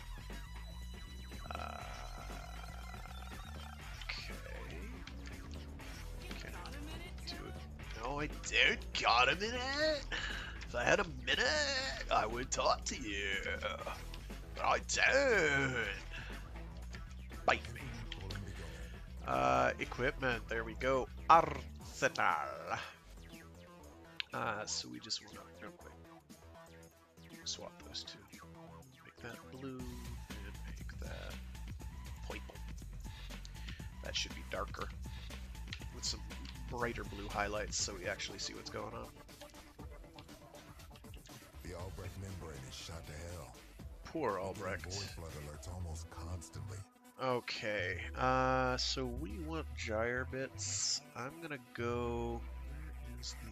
I don't got a minute. If I had a minute, I would talk to you. But I don't. Bite me. Equipment. There we go. Arsenal. So we just want to real quick swap those two. Make that blue and make that purple. That should be darker with some brighter blue highlights so we actually see what's going on. The Albrecht membrane is shot to hell. Poor Albrecht. Void flood alerts almost constantly. Okay, so we want Gyre bits. I'm gonna go. Where is the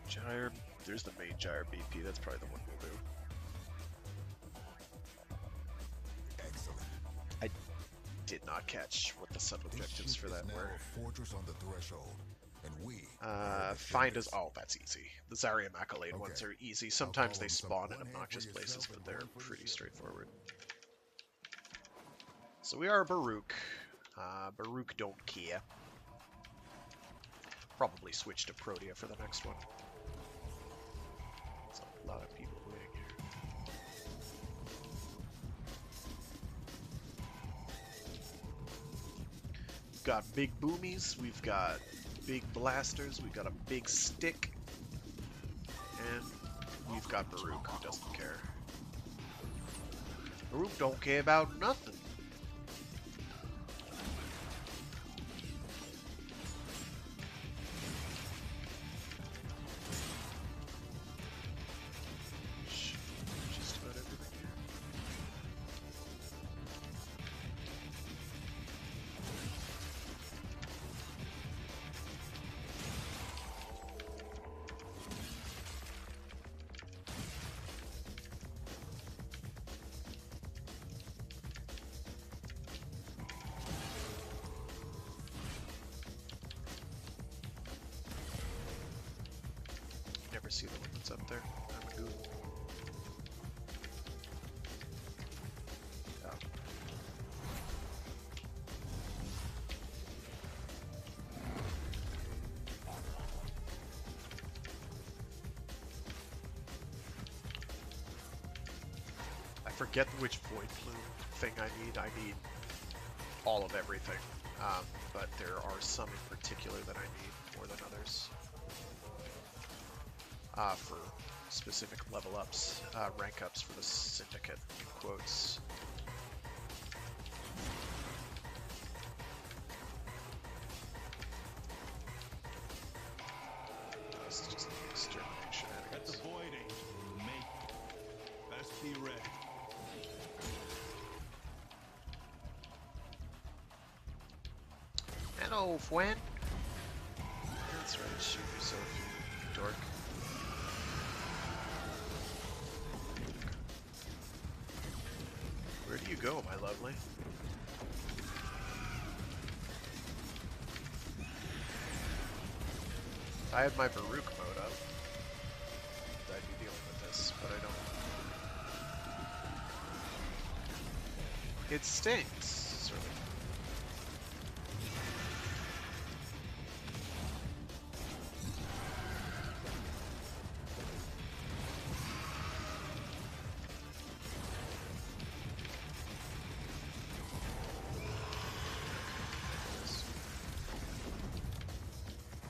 Gyre? There's the main Gyre BP. That's probably the one we'll do. Did not catch what the sub-objectives for that were. Fortress on the threshold, and we find us. Oh, that's easy. The Zariman accolade ones are easy. Sometimes they spawn in obnoxious places, but they're pretty straightforward. So we are Baruuk. Baruuk don't care. Probably switch to Protea for the next one. There's a lot of people waiting here. We've got big boomies, we've got big blasters, we've got a big stick, and we've got Baruuk who doesn't care. Baruuk don't care about nothing. Just about everything here. see the one that's up there? I'm a goof. Oh. I forget which void plume thing I need. I need all of everything, but there are some in particular that I need more than others. For specific level ups, rank ups for the syndicate, in quotes. This is just extermination At the shenanigans. Void Angel, make best be ready. Hello, friend. That's right, shoot yourself, you dork. Where do you go, my lovely? If I had my Baruuk mode up, I'd be dealing with this, but I don't. It stings, sort of.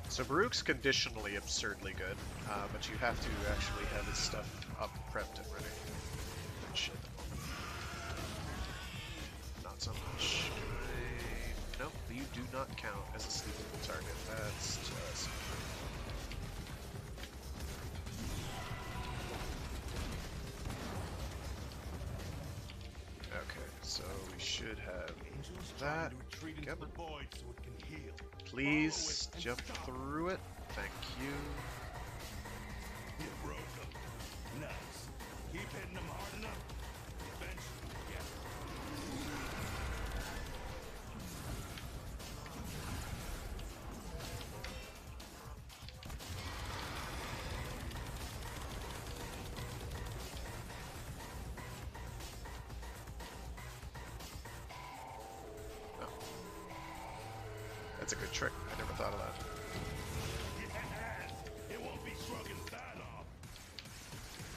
So Baruuk's conditionally absurdly good, but you have to actually have his stuff up, prepped, and ready. Good shit. Not so much. Nope, you do not count as a sleepable target. That's just... Okay, so we should have that. Come on. Void so it can heal. Please jump through it. Thank you. You broke them. Nice. Keep hitting them hard enough. Eventually, yeah. Oh. That's a good trick. I never thought of that. Yeah, it won't be shrugging that off.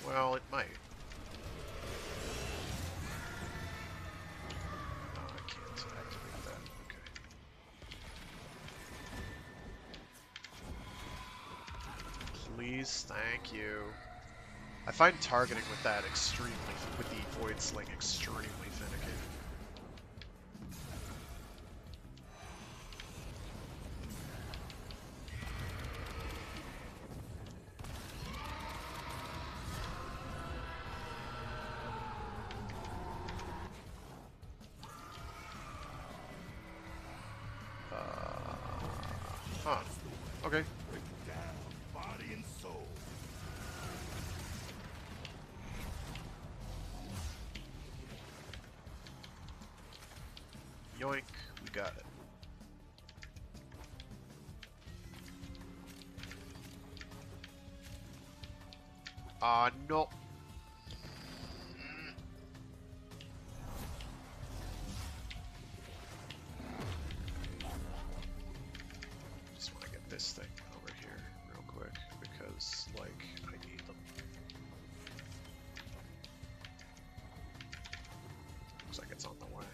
Well, it might. No, I can't activate that. Okay. Please, thank you. I find targeting with that extremely, with the Void Sling, extremely finicky. Huh. Okay. Down, body and soul. Yoink. We got it. No. Just want to get this thing over here real quick because, like, I need them. Looks like it's on the way.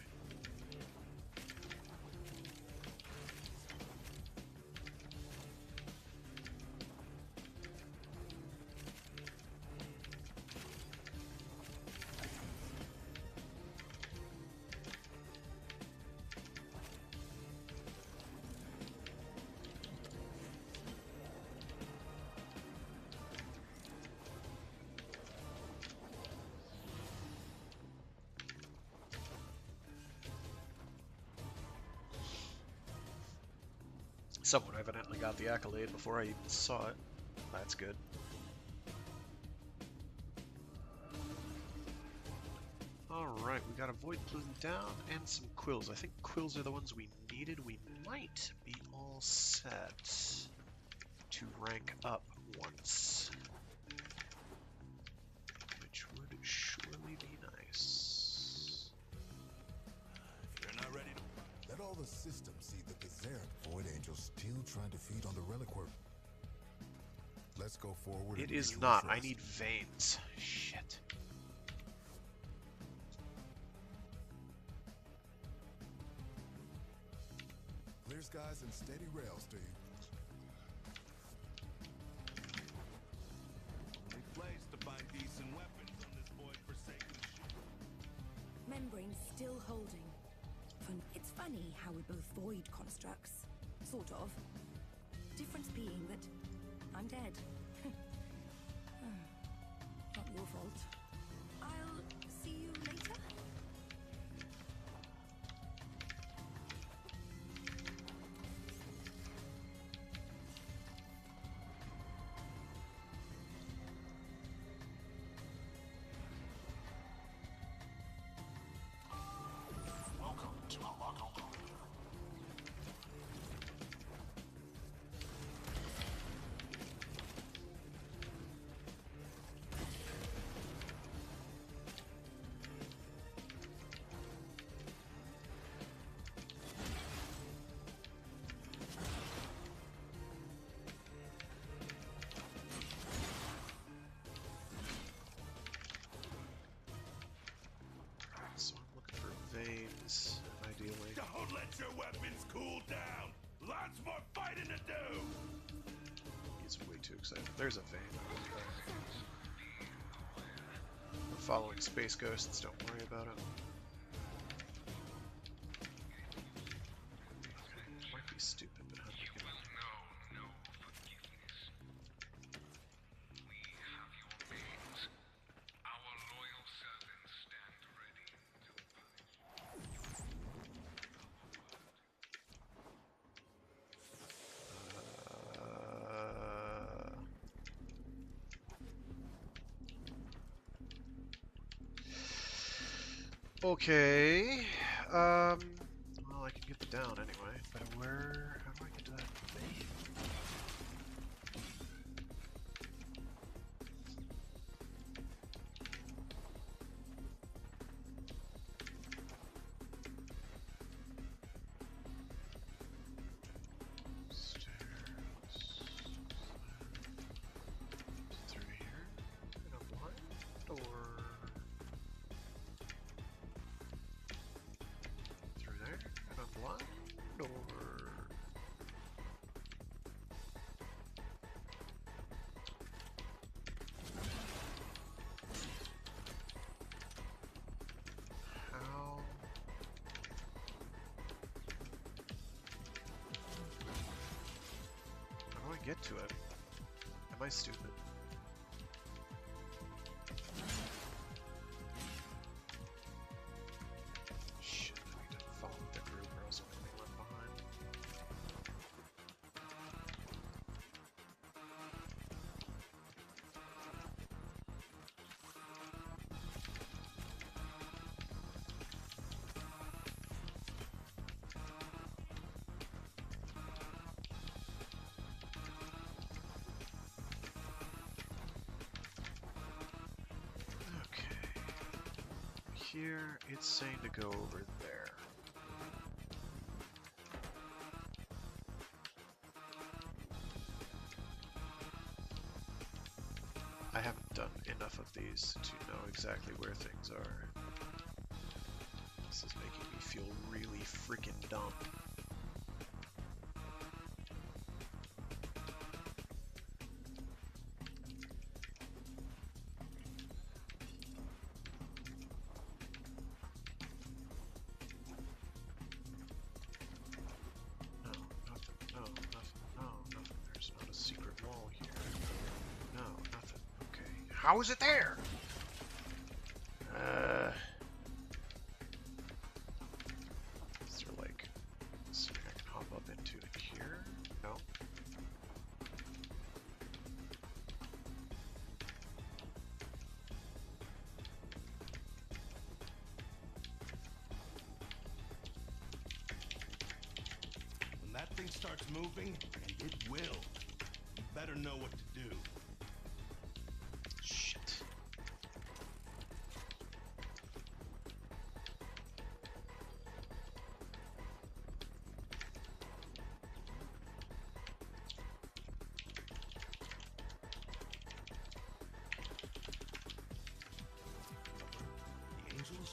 Someone evidently got the accolade before I even saw it. That's good. Alright, we got a Void Plume down and some Quills. I think Quills are the ones we needed. We might be all set to rank up once the systems see that the Zariman Void Angel's still trying to feed on the relic work. Let's go forward. It and is reach not. Warframe. I need veins. Shit. Clear skies and steady rails, Steve. Only place to find decent weapons on this void forsaken ship. Membrane still holding. It's funny how we're both void constructs. Sort of. Difference being that I'm dead. Not your fault. I'll see you later. Welcome to Unlock Open. So I'm looking for veins, ideally. Don't let your weapons cool down. Lots more fighting to do. He's way too excited. There's a vein. I'm following space ghosts. Don't worry about it. Okay, might be stupid, but how do you get it? Okay. Well, I can get the down anyway, but where? How do I get to that vein? Through here? And I'm blind? Or through there? And I'm blind? Or how? How do I get to it? Am I stupid? Shit, I need to follow the group or else I'm gonna be left behind. Okay. Here, it's saying to go over there. I haven't done enough of these to know exactly where things are. This is making me feel really freaking dumb. No, nothing. No, nothing. No, nothing. There's not a secret wall here. No, nothing. Okay. How is it there? Is there like something I can hop up into here? No. When that thing starts moving, and it will, you better know what to do. Shit.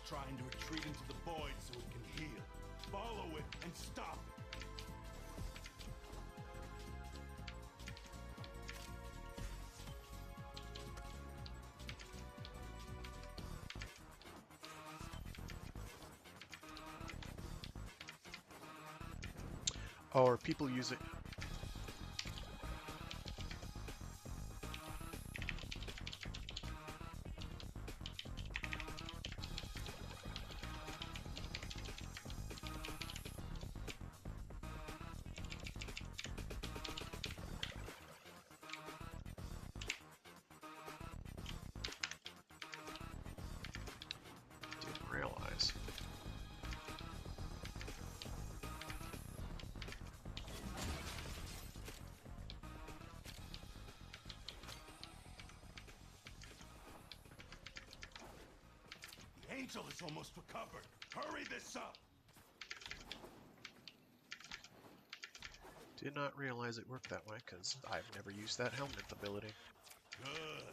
trying to retreat into the void so it can heal. Follow it and stop it. Oh, are people using... Didn't realize. Angel is almost recovered. Hurry this up. Did not realize it worked that way, because I've never used that helmet ability. Good.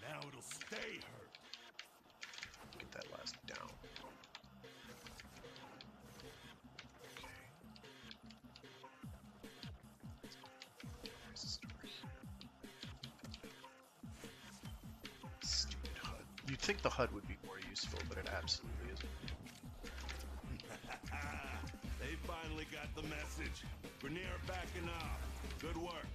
Now it'll stay hurt. Get that last down. Okay. Where's the story? Stupid HUD. You'd think the HUD would be more useful, but it absolutely isn't. They finally got the message. Grenier backing off. Good work.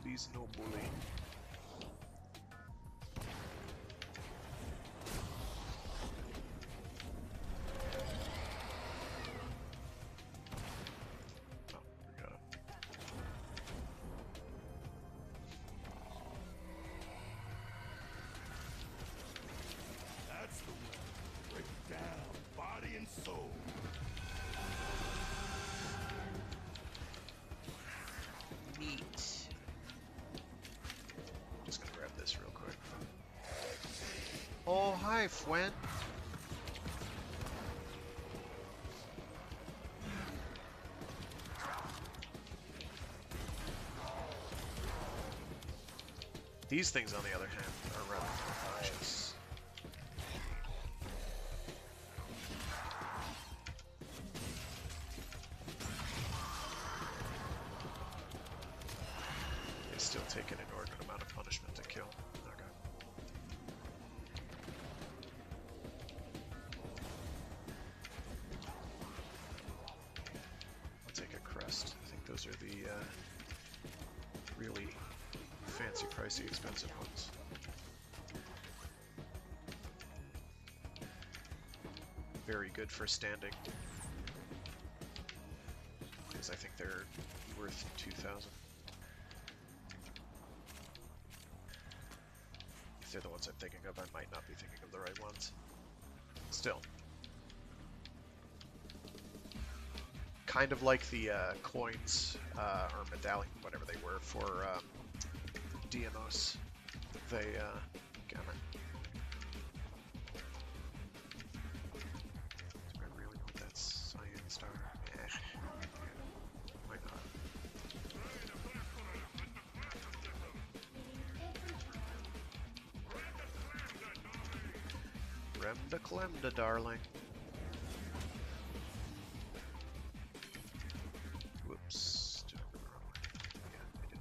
Please, no bully. Oh, we got it. That's the way. Break it down, body and soul. Neat. Just gonna grab this real quick. Oh, hi, Fwen. These things, on the other hand, are rather obnoxious. They still take an inordinate amount of punishment to kill. Okay. I'll take a crest. I think those are the really fancy, pricey, expensive ones. Very good for standing, because I think they're worth 2,000. If they're the ones I'm thinking of, I might not be thinking of the right ones. Still. Kind of like the coins, or medallion, whatever they were, for Deimos. They, damn it. Do I really want that cyan star? Eh. Why not? Remda Clemda, darling. Whoops. Did I go the wrong way? Yeah, I did.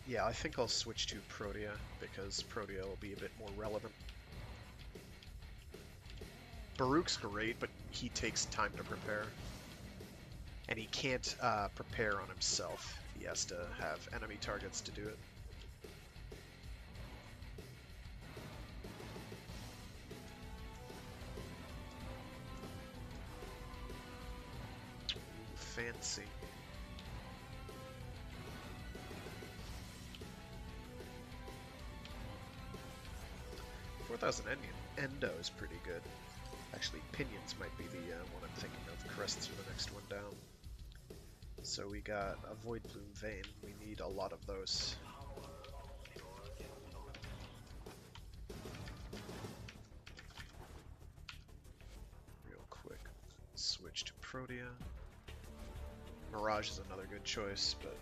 Yeah, I think I'll switch to Protea, because Protea will be a bit more relevant. Baruuk's great, but he takes time to prepare. And he can't prepare on himself. He has to have enemy targets to do it. Fancy. Endo is pretty good. Actually, Pinions might be the one I'm thinking of. Crests are the next one down. So we got a Void Plume Vein. We need a lot of those. Real quick. Switch to Protea. Mirage is another good choice, but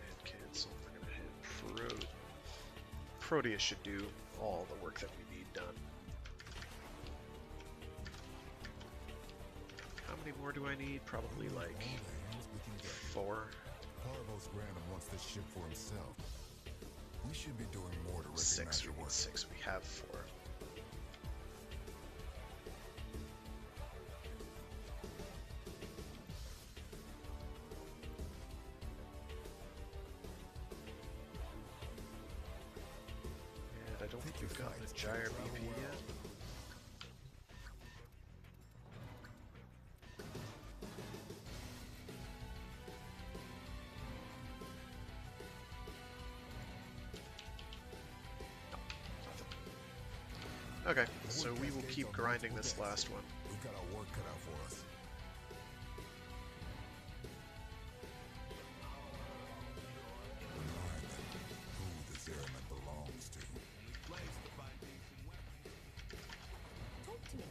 and cancel. We're gonna hit Protea should do all the work that we need done. How many more do I need? Probably like 4. Carlos Random wants this ship for himself. We should be doing more to recognize 6. your We need work. 6. We have 4. And I don't think we've gotten a Gyre BP yet. Okay, so we will keep grinding this last one. We've got our work cut out for us. Remind them who the Zariman belongs to. Talk to me.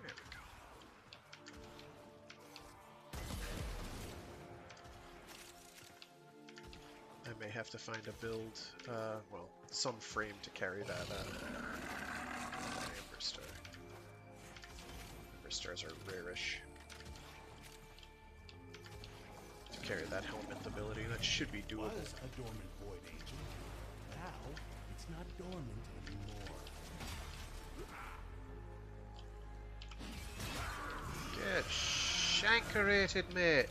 There we go. I may have to find a build, well, some frame to carry that Amber Star. Amber Stars are rarish. To carry that helmet ability, that should be doable. Was a dormant void angel. Now it's not dormant anymore. Get shankerated, mate.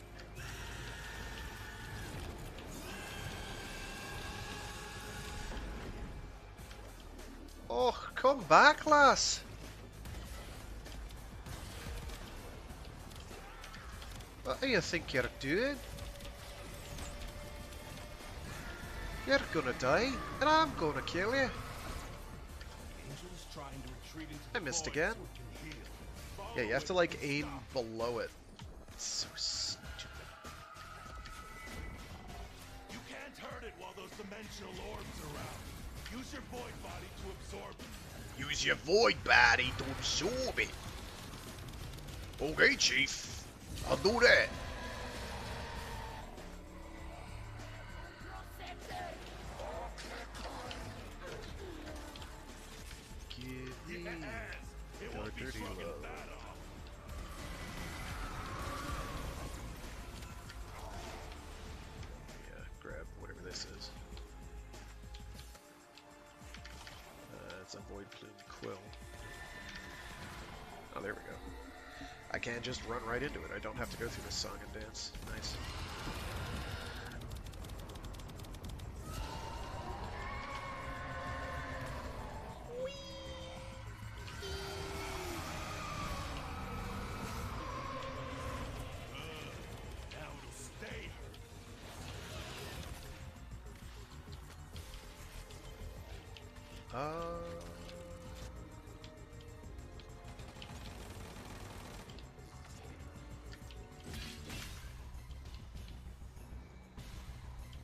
Oh, come back, lass. What do you think you're doing? You're gonna die, and I'm gonna kill you. Angel's trying to retreat into I the missed void again. so it can heal. Yeah, you have to Follow like it to aim stop. below it. It's so stupid. You can't hurt it while those dimensional orbs are around. Use your void body to absorb them. Use your void body to absorb it. Okay, Chief. I'll do that. Give me It your won't be dirty shrugging love. that off. Yeah, grab whatever this is. It's a Void Plume Quill. Oh, there we go. I can just run right into it. I don't have to go through this song and dance. Nice. Now it'll stay hurt.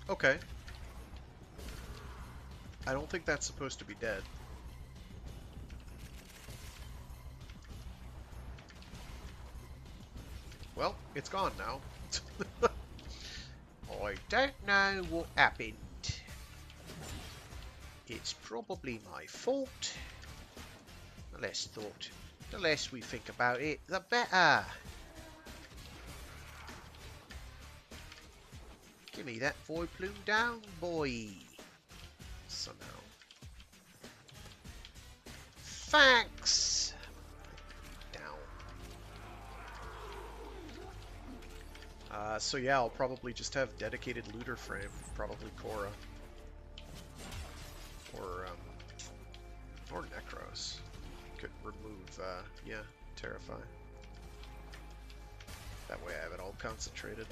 Okay. I don't think that's supposed to be dead. Well, it's gone now. I don't know what happened. It's probably my fault. The less we think about it, the better. Give me that void plume down, boy. Somehow. Thanks. Down. So yeah, I'll probably just have dedicated looter frame, probably Korra. Or Necros. Could remove, yeah, Terrify. That way I have it all concentrated.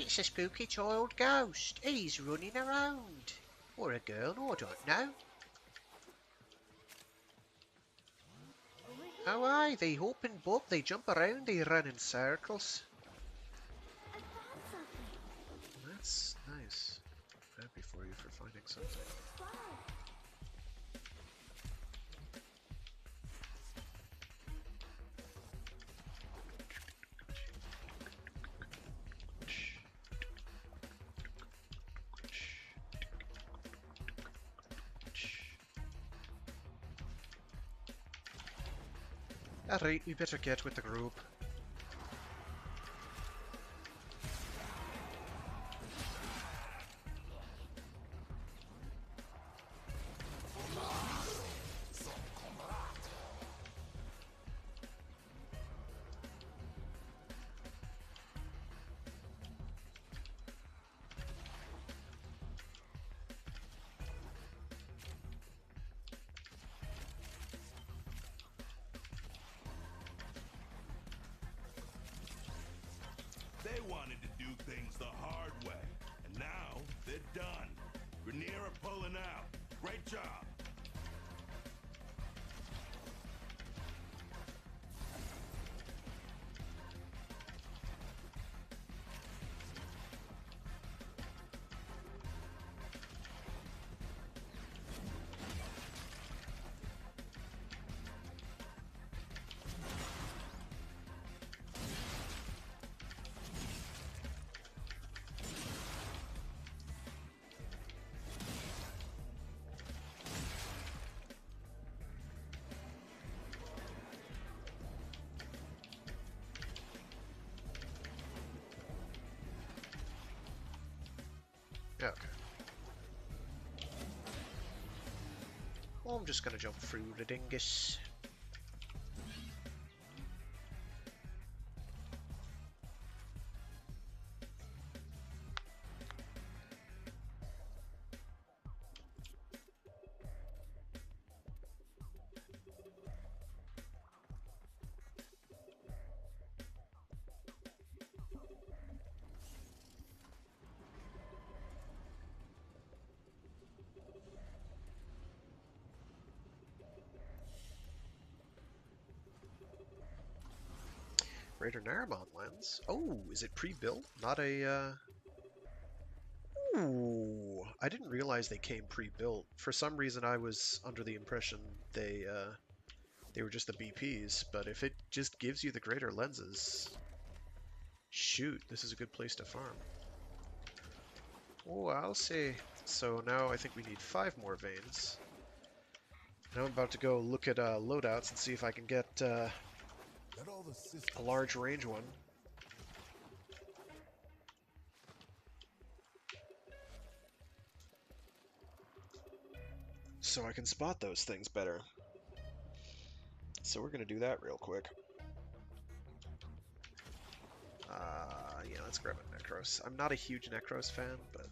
It's a spooky child ghost. He's running around. Or a girl, I don't know. Oh aye, they hop and bop, they jump around, they run in circles. That's nice. Happy for you for finding something. Alright, we better get with the group. They wanted to do things the hard way, and now they're done. Grenier are pulling out. Great job. Okay. Well, I'm just gonna jump through the dingus. Greater Naramon lens. Oh, is it pre-built? Not a, Ooh, I didn't realize they came pre-built. For some reason, I was under the impression they were just the BPs, but if it just gives you the greater lenses, shoot, this is a good place to farm. Oh, I'll say. So now I think we need 5 more veins. Now I'm about to go look at loadouts and see if I can get a large range one. So I can spot those things better. So we're gonna do that real quick. Yeah, let's grab a Necros. I'm not a huge Necros fan, but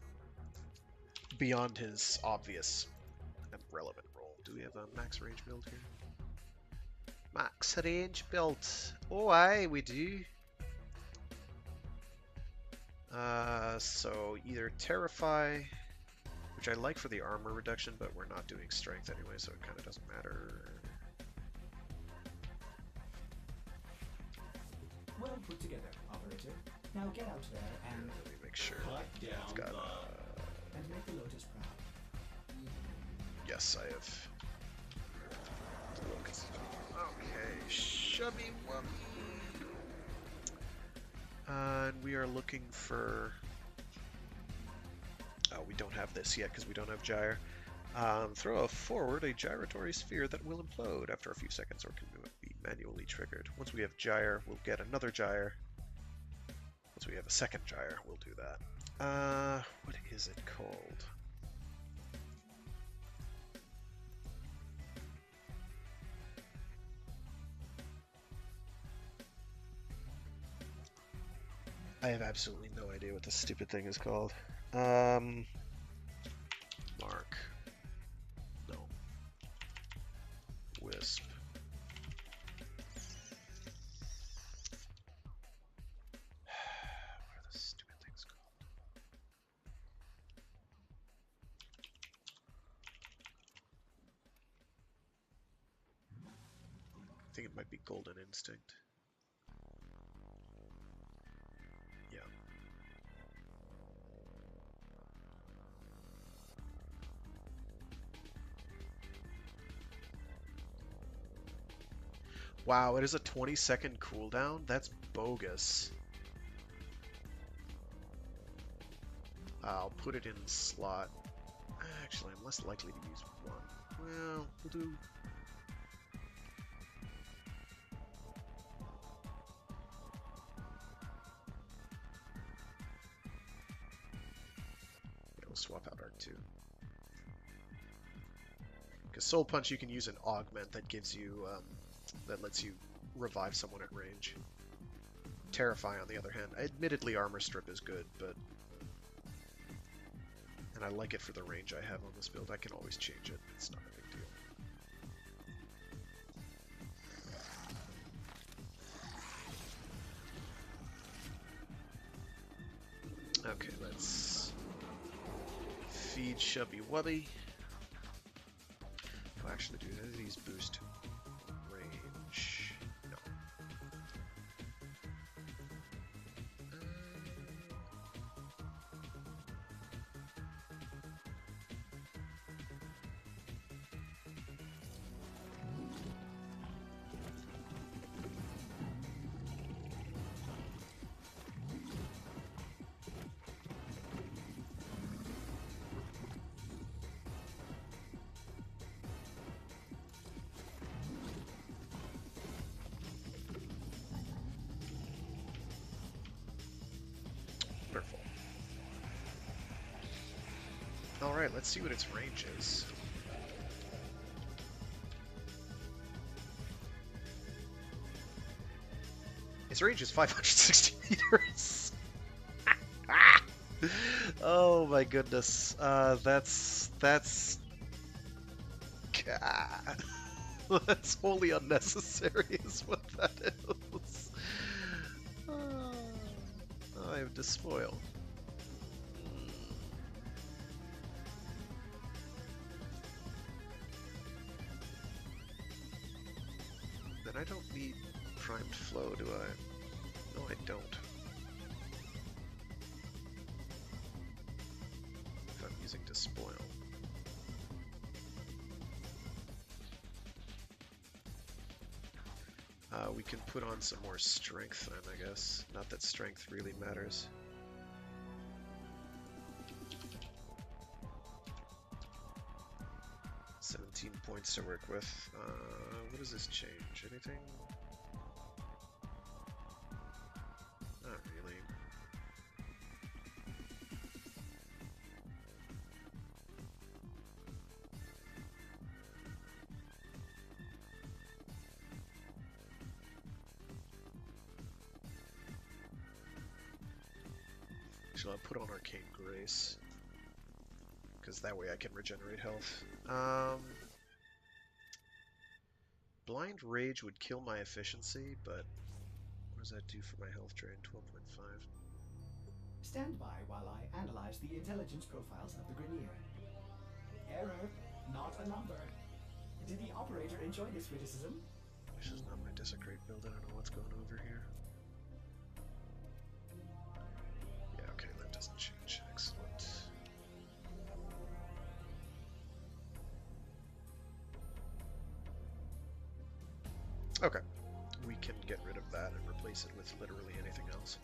beyond his obvious and relevant role. Do we have a max range build here? Max range build. Oh, aye, we do. So either Terrify which I like for the armor reduction, but we're not doing strength anyway, so it kind of doesn't matter. Well put together, operator. Now get out there and Let me make sure. I've got, and make the Lotus proud. yes, I have. Okay, shubby wubby. And we are looking for. Oh, we don't have this yet because we don't have Gyre. Throw forward a gyratory sphere that will implode after a few seconds or can be manually triggered. Once we have Gyre, we'll get another Gyre. Once we have a second Gyre, we'll do that. What is it called? I have absolutely no idea what this stupid thing is called. Mark. No. Wisp. What are the stupid things called? I think it might be Golden Instinct. Yeah. Wow, it is a 20-second cooldown? That's bogus. I'll put it in slot. Actually, I'm less likely to use one. Well, we'll do... Yeah, we'll swap out Arc 2. Because Soul Punch you can use an augment that gives you... that lets you revive someone at range. Terrify, on the other hand. Admittedly, Armor Strip is good, but... And I like it for the range I have on this build. I can always change it. It's not a big deal. Okay, let's... feed Chubby Wubby. Oh, actually, do these boost range? No. Wonderful. Alright, let's see what its range is. Its range is 560 meters. Oh my goodness. That's that's wholly unnecessary is what that is. I have despoil. Then I don't need primed flow, do I? No, I don't. If I'm using despoil. We can put on some more strength then, I guess. Not that strength really matters. $17 points to work with. What does this change? Anything? Not really. Shall I put on Arcane Grace? Because that way I can regenerate health. Blind Rage would kill my efficiency, but what does that do for my health drain? 12.5. Stand by while I analyze the intelligence profiles of the Grineer. Error, not a number. Did the operator enjoy this witticism? This is not my desecrate build. I don't know what's going over here. Yeah, okay, that doesn't change. Excellent. Okay, we can get rid of that and replace it with literally anything else.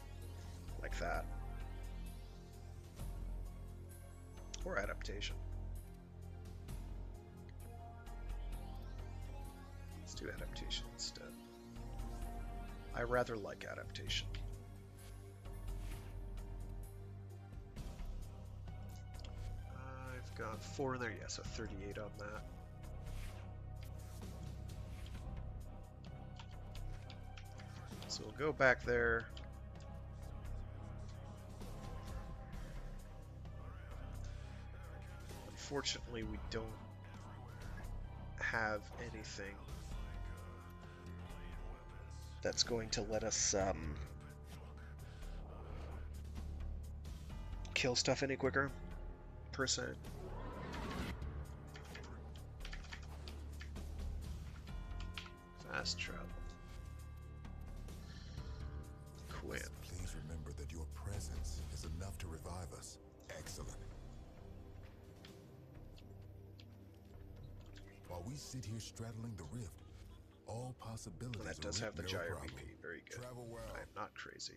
Like that. Or adaptation. Let's do adaptation instead. I rather like adaptation. I've got 4 in there, yeah, so 38 on that. So we'll go back there. Unfortunately, we don't have anything that's going to let us kill stuff any quicker, per se. Fast travel. Quinn. Please remember that your presence is enough to revive us. Excellent. While we sit here straddling the rift, all possibilities And that does are have the no gyre problem. VP. Very good. Travel well. I am not crazy.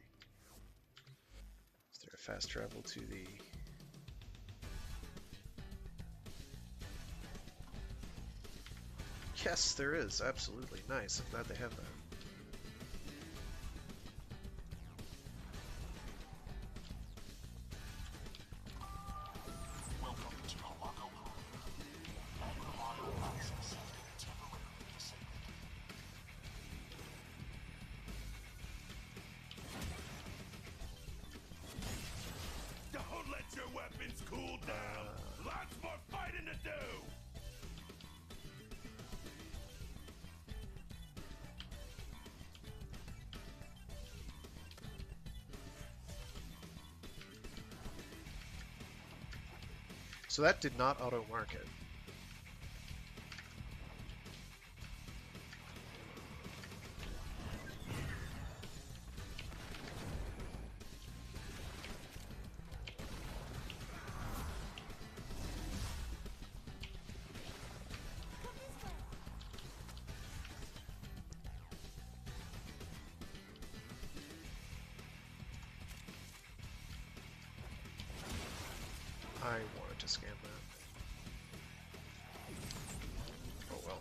Is there a fast travel to the... Yes, there is. Absolutely. Nice. I'm glad they have that. Don't let your weapons cool down. Lots more fighting to do. So that did not auto-mark it. I wanted to scan that. Oh well.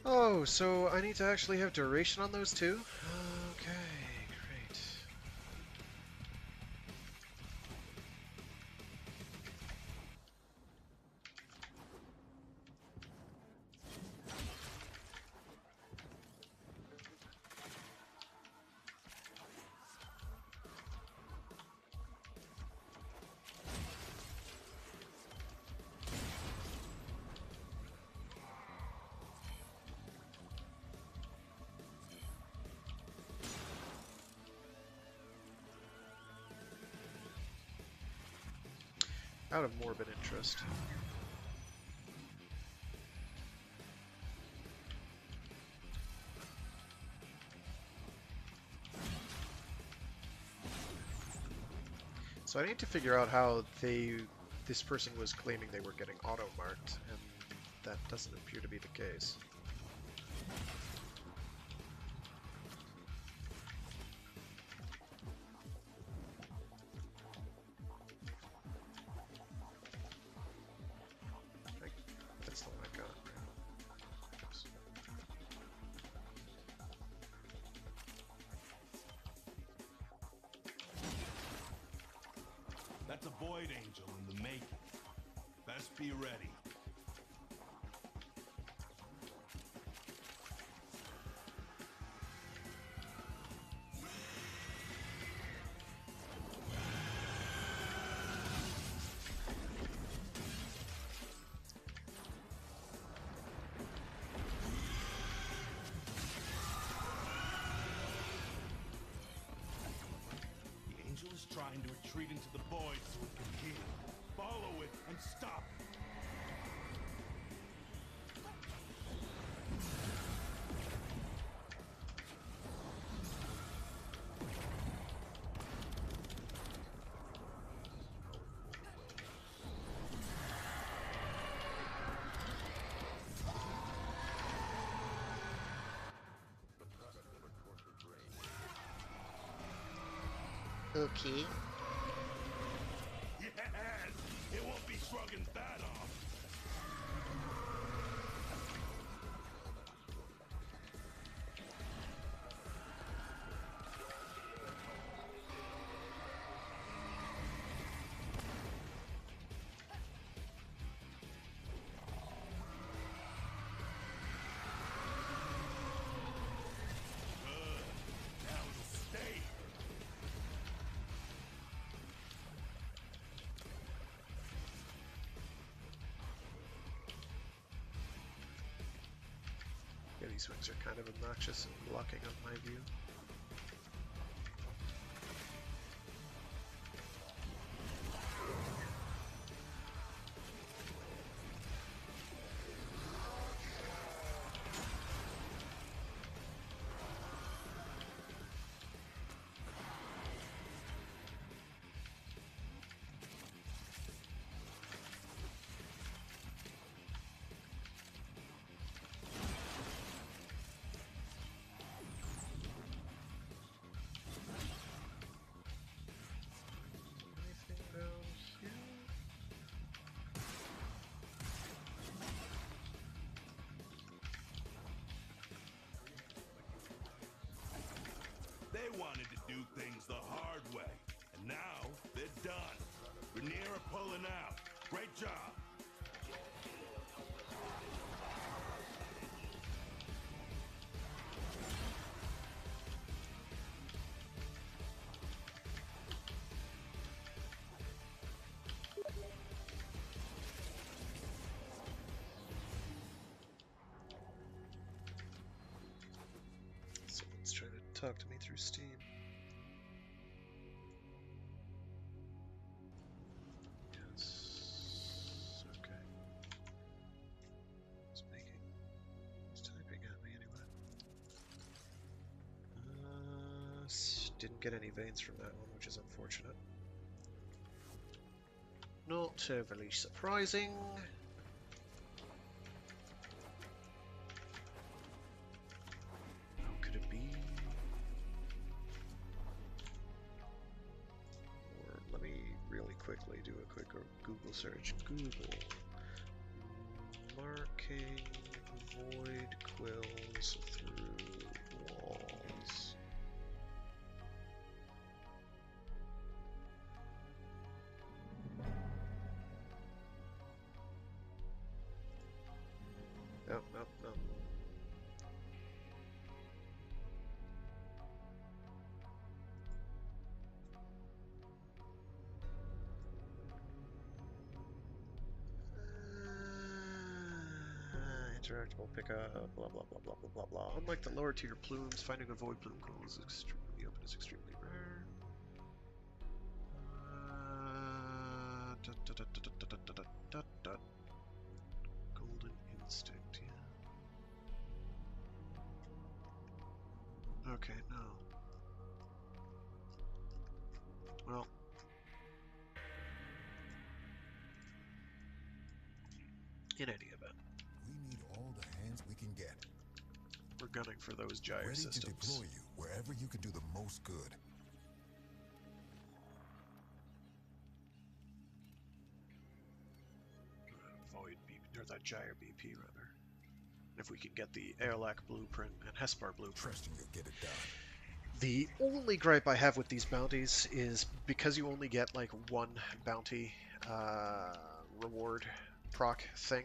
Oh, so I need to actually have duration on those too? Okay, great. Out of morbid interest. So I need to figure out how this person was claiming they were getting auto-marked, and that doesn't appear to be the case. That's the one I got. Oops. That's a Void Angel in the making. Best be ready. trying to retreat into the void so it can heal. Follow it and stop it. Okay. Yes! It won't be shrugging that off. Good. Now it'll stay. Yeah, these wings are kind of obnoxious and blocking on my view. They wanted to do things the hard way, and now they're done. Rainier are pulling out. Great job. Someone's trying to talk to me through Steam. Yes. Okay. He's typing at me anyway. Didn't get any veins from that one, which is unfortunate. Not overly surprising. How could it be? Or let me really quickly do a quick Google search. Google marking void quills through walls. No, no, no. Interactable pickup, blah blah blah blah blah blah blah. Unlike the lower tier plumes, finding a void plume quill is extremely open is extremely rare. Golden instinct, yeah. Okay, no. Well. In any event. We need all the hands we can get. We're gunning for those Gyre Ready systems. to deploy you wherever you can do the most good. Void BP, or that Gyre BP rather. If we can get the Aerlac blueprint and Hespar blueprint. Trusting you'll get it done. The only gripe I have with these bounties is because you only get like one bounty reward proc thing,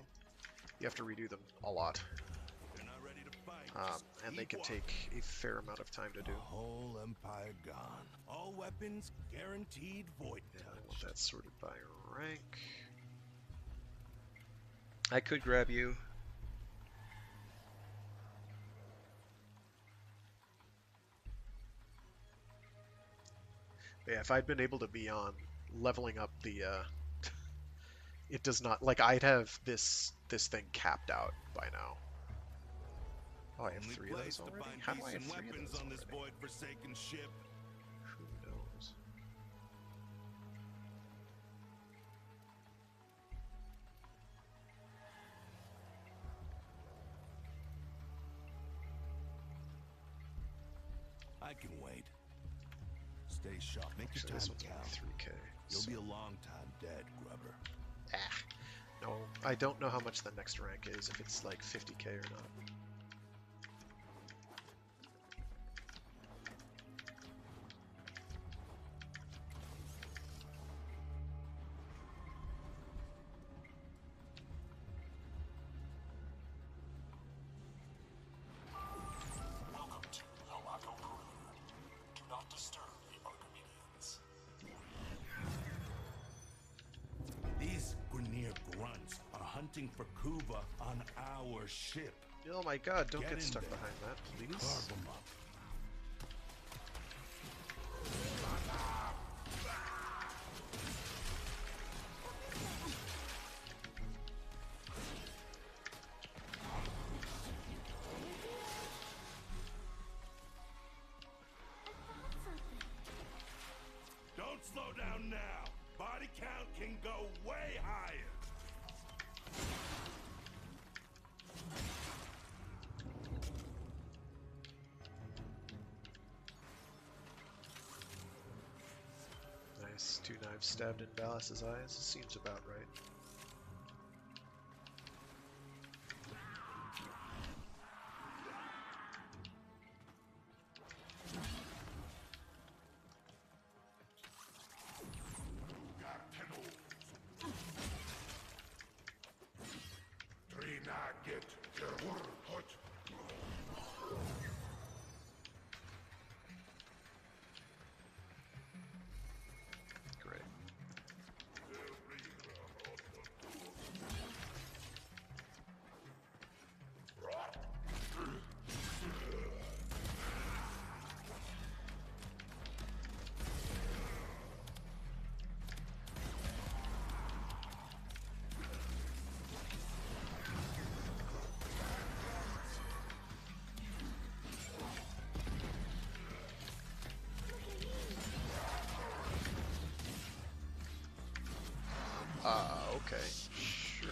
you have to redo them a lot. They're not ready to fight. And they can take a fair amount of time to do. Whole empire gone. All weapons guaranteed void I touch. want that sorted by rank. I could grab you. Yeah, if I'd been able to be on leveling up the, it does not, like, I'd have this thing capped out by now. Oh, I have Only 3 of those place to already? find How do I have decent 3 of weapons those on this already? void forsaken ship. Who knows? I can wait. Stay sharp. Make your So time this one's count. only 3K. You'll so- be a long time dead, grubber. Ah. No, I don't know how much the next rank is, if it's like 50K or not. Welcome to Helako Perimeter. Do not disturb the Archimedeans. These Grineer grunts are hunting for Kuva on our ship. Oh my god, don't get in stuck there. behind that, please. Carve 'em up. Don't slow down now. Body count can go way higher. Nice, 2 knives stabbed in Ballas's eyes. Seems about right. Great. Okay. Sure.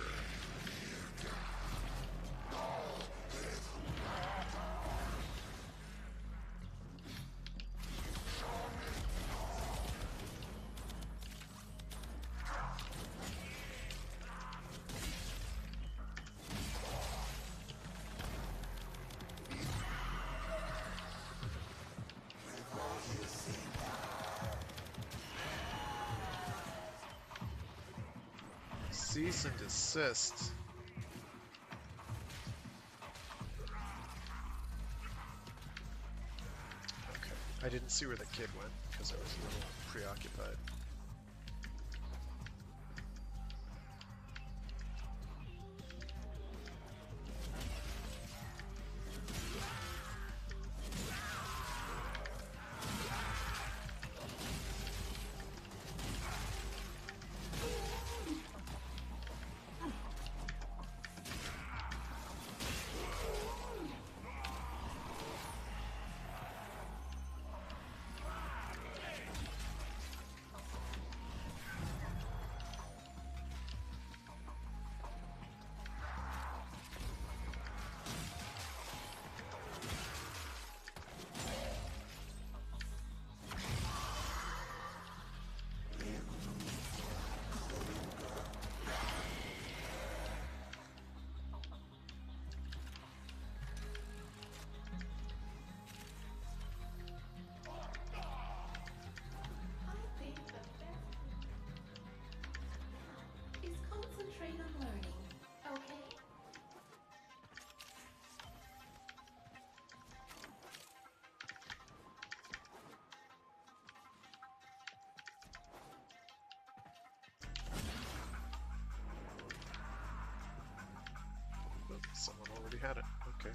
Cease and desist. Okay. I didn't see where the kid went because I was a little preoccupied. Someone already had it. Okay.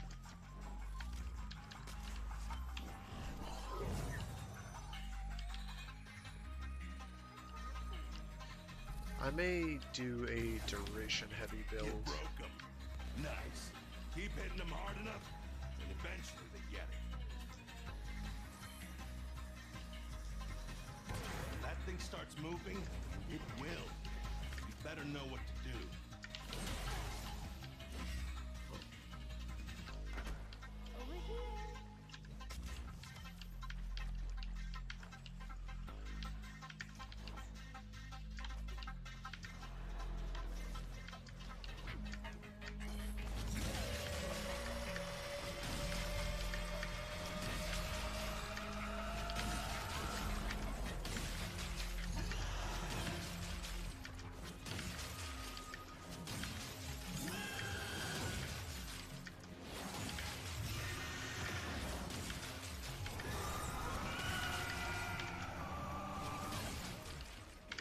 I may do a duration-heavy build. You broke 'em. Nice. Keep hitting them hard enough, and eventually they get it. When that thing starts moving, it will. You better know what to do. Over here.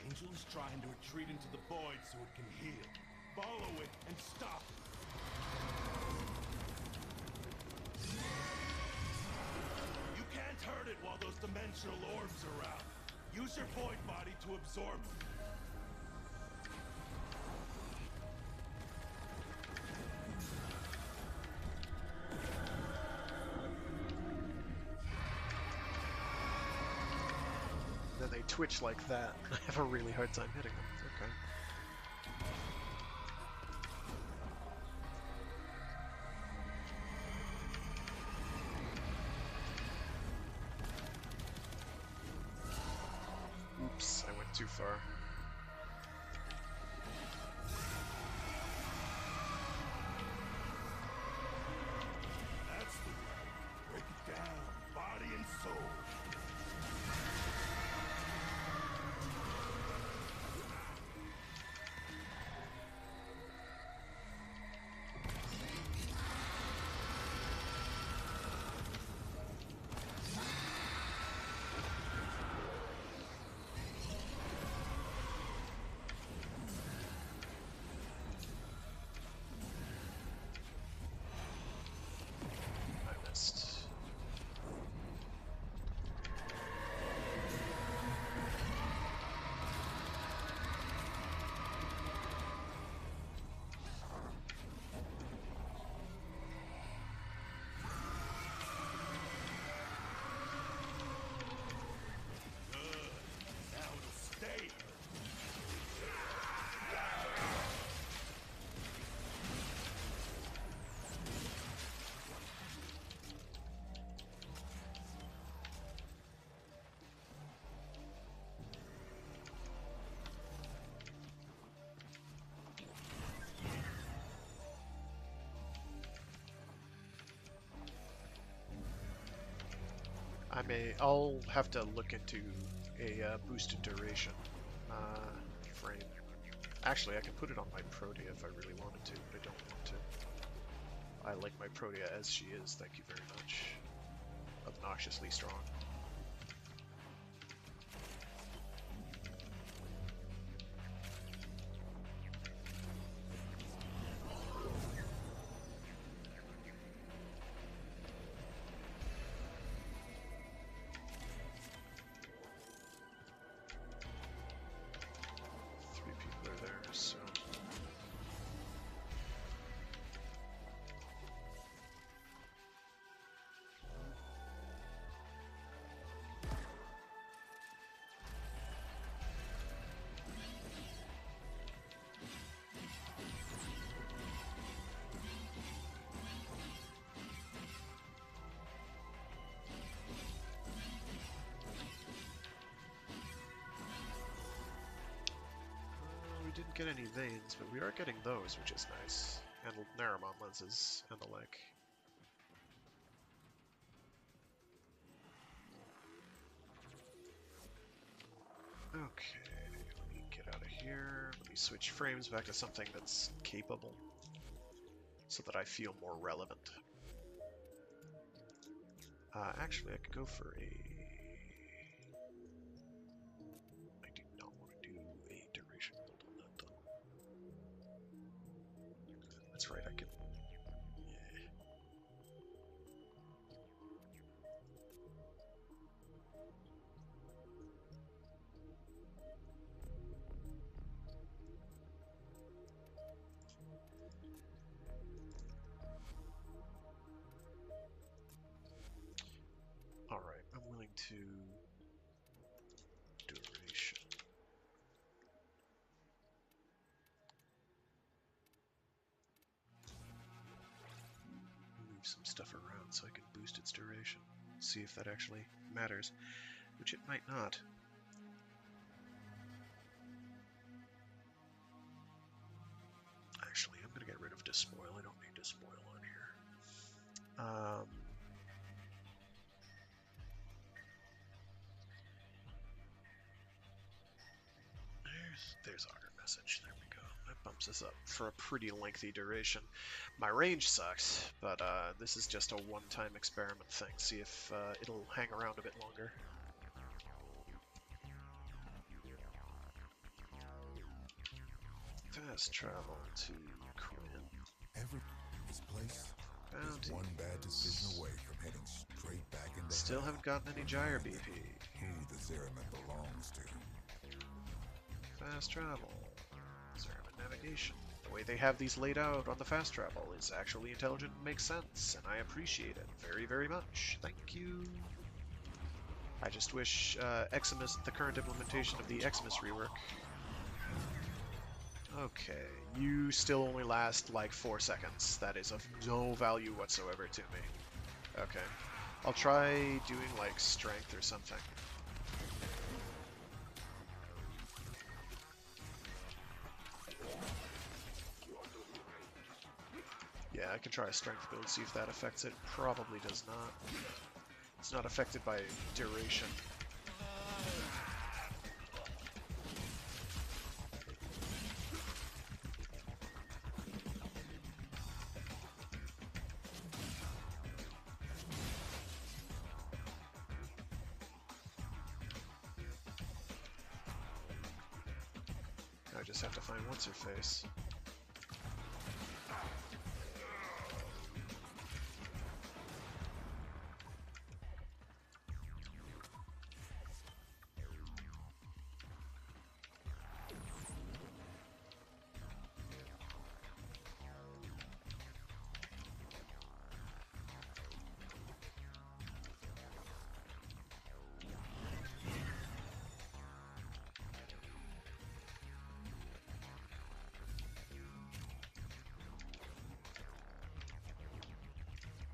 Angel's trying to retreat into the void so it can heal. Follow it and stop it. You can't hurt it while those dimensional orbs are out. Use your void body to absorb them. Then they twitch like that. I have a really hard time hitting them. Okay. Oops, I went too far. That's the way. Break it down, body and soul. I missed. Good. Now it'll stay. I'll have to look into a boosted duration frame. Actually, I can put it on my Protea if I really wanted to, but I don't want to. I like my Protea as she is, thank you very much. Obnoxiously strong. Three people are there, so... we didn't get any veins, but we are getting those, which is nice. And Zariman lenses and the like. Okay, let me get out of here. Let me switch frames back to something that's capable, so that I feel more relevant. Actually, I could go for a... I do not want to do a duration build on that, though. That's right, I can... Yeah. Alright, I'm willing to duration. Move some stuff around so I can boost its duration. See if that actually matters, which it might not. Actually, I'm going to get rid of despoil. I don't need despoil on here. There's Auger message. There we go. That bumps us up for a pretty lengthy duration. My range sucks, but this is just a one-time experiment thing. See if it'll hang around a bit longer. Fast travel to Quinn. Every place is one bad decision away from heading straight back into Still haven't gotten any Gyre BP. who the Zariman belongs to. Fast travel. Zariman navigation. The way they have these laid out on the fast travel is actually intelligent and makes sense, and I appreciate it very, very much. Thank you. I just wish Eximus, the current implementation of the Eximus rework. Okay, you still only last like 4 seconds. That is of no value whatsoever to me. Okay. I'll try doing like strength or something. Yeah, I can try a strength build, see if that affects it. Probably does not. It's not affected by duration. I just have to find what's-her-face.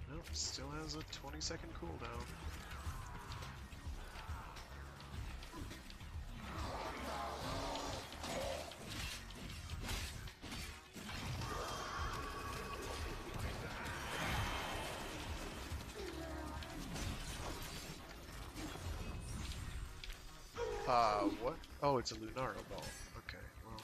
Nope, still has a 20-second cooldown. What? Oh, it's a Lunaro ball. Okay, well.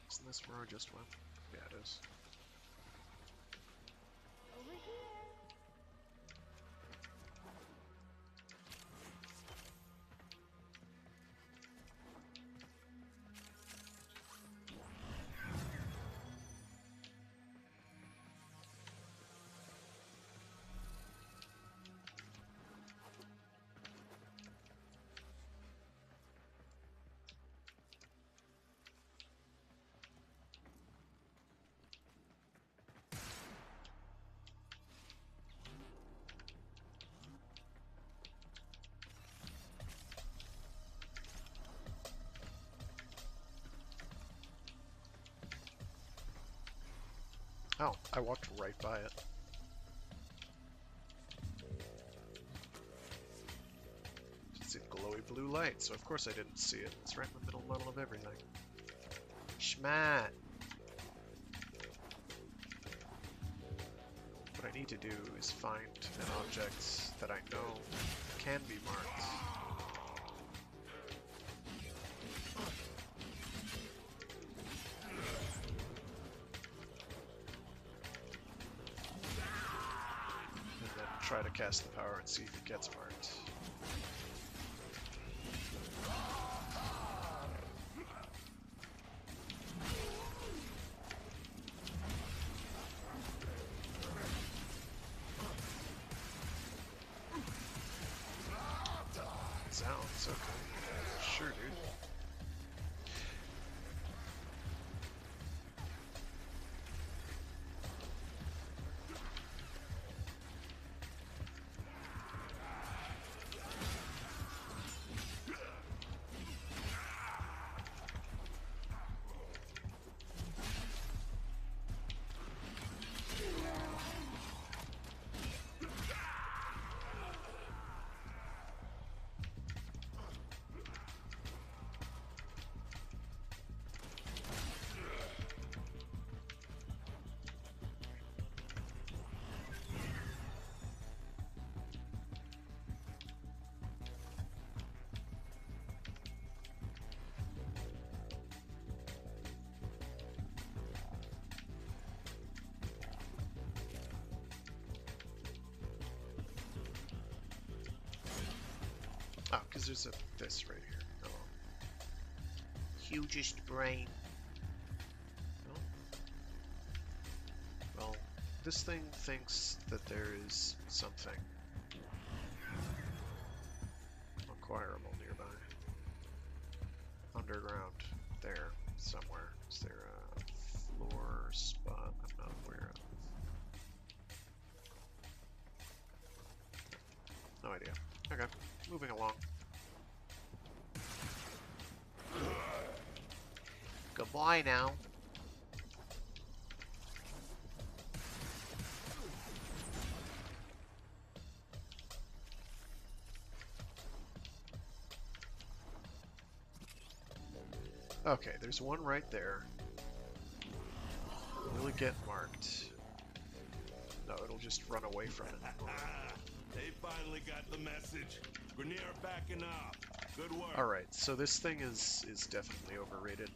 Isn't this where I just went? Yeah, it is. Over here. Oh, I walked right by it. blue light, so of course I didn't see it. It's right in the middle level of everything. Schmat! What I need to do is find an object that I know can be marked. And then try to cast the power and see if it gets marked. Sounds okay. Sure, dude. Oh, because there's this right here. Oh. Hugest brain. Oh. Well, this thing thinks that there is something acquirable nearby. Underground. There. Somewhere. Is there a floor spot I'm not aware of? No idea. Okay. Moving along. Goodbye now. Okay, there's one right there. Will it get marked? No, it'll just run away from it. They finally got the message. Grenier backing up. Good work. Alright, so this thing is definitely overrated.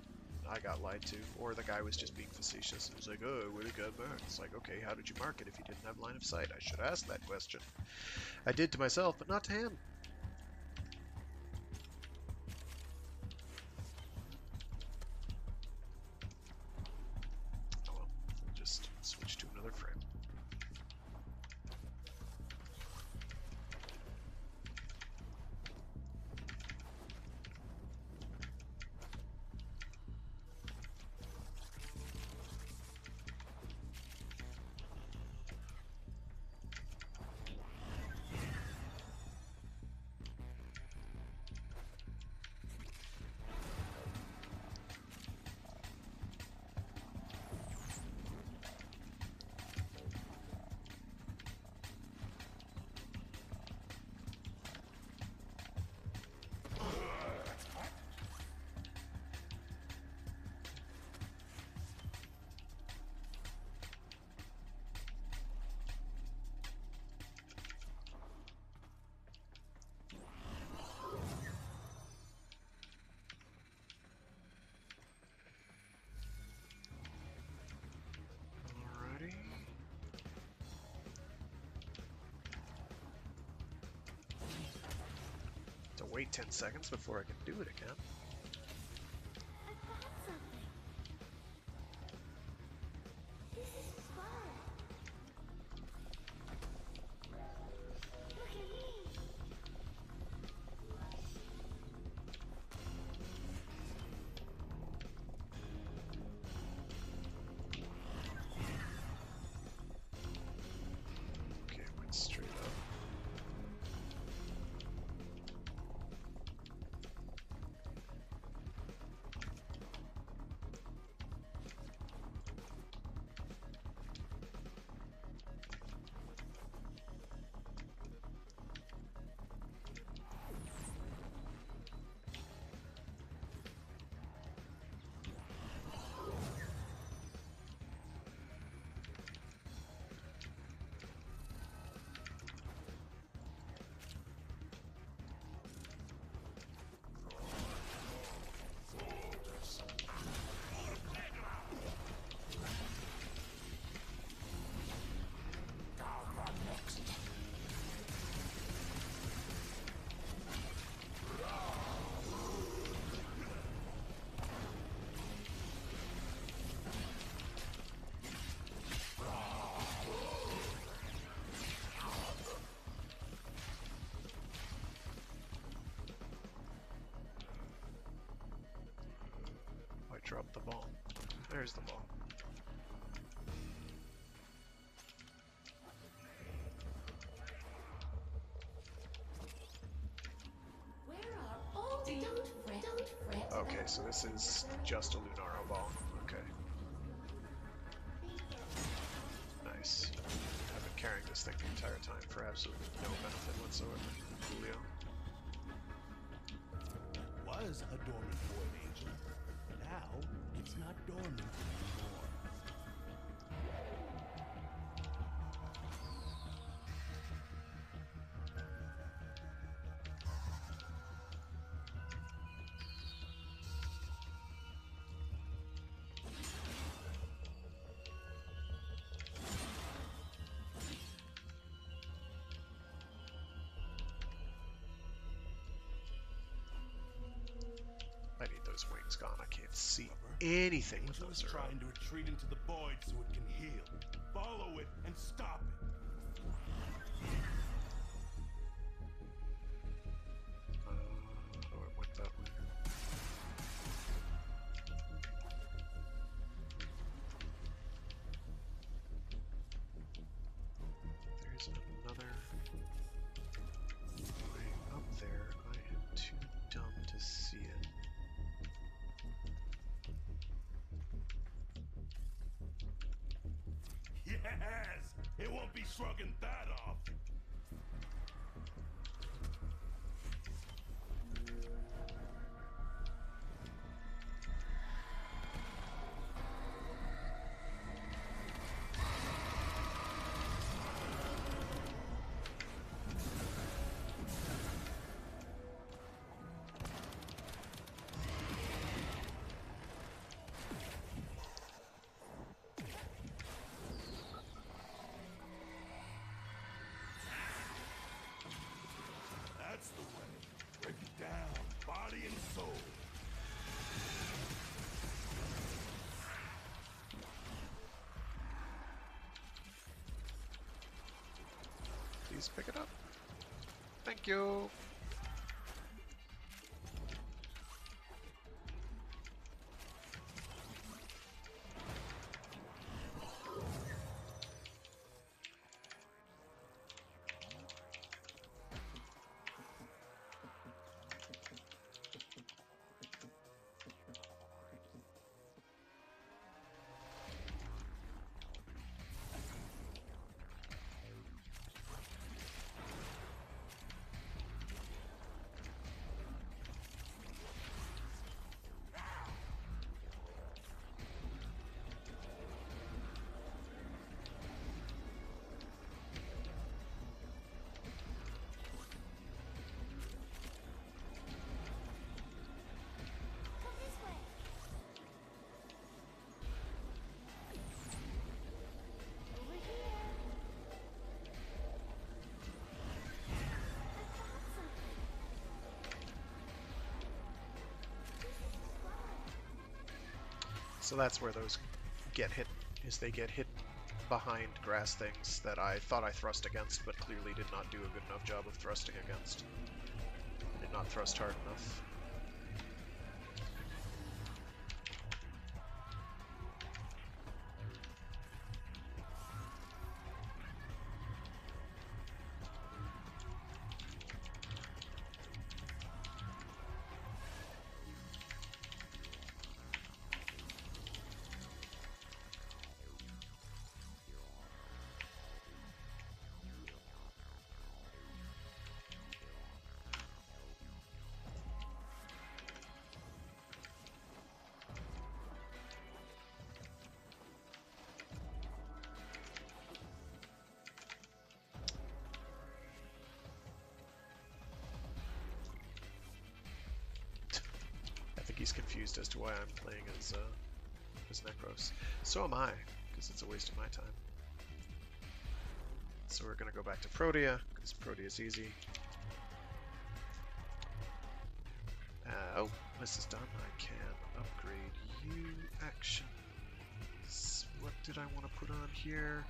I got lied to. Or the guy was just being facetious and was like, oh, it would have got marked. It's like, okay, how did you mark it if you didn't have line of sight? I should ask that question. I did to myself, but not to him. Oh well, we'll just switch to another frame. Wait 10 seconds before I can do it again. Okay, went straight up. drop the ball. There's the ball. Where are all the... Don't fret. Okay, so this is just a Lunaro ball. Okay. Nice. I've been carrying this thing the entire time for absolutely no benefit whatsoever. Julio. Was a dormant void angel. Now it's not dormant anymore. I need those wings gone. I can't see anything with Angel those is around. trying to retreat into the void so it can heal. Follow it and stop it. Oh, it went that way. There's another way up there. I am too dumb to see it. Yes! It won't be shrugging that off. That's the way. Break it down, body and soul. Please pick it up. Thank you. So that's where those get hidden, is they get hidden behind grass things that I thought I thrust against, but clearly did not do a good enough job of thrusting against. Did not thrust hard enough. He's confused as to why I'm playing as Necros. So am I, because it's a waste of my time. So we're gonna go back to Protea, because Protea is easy. Oh, this is done. I can upgrade you. Actions. What did I want to put on here?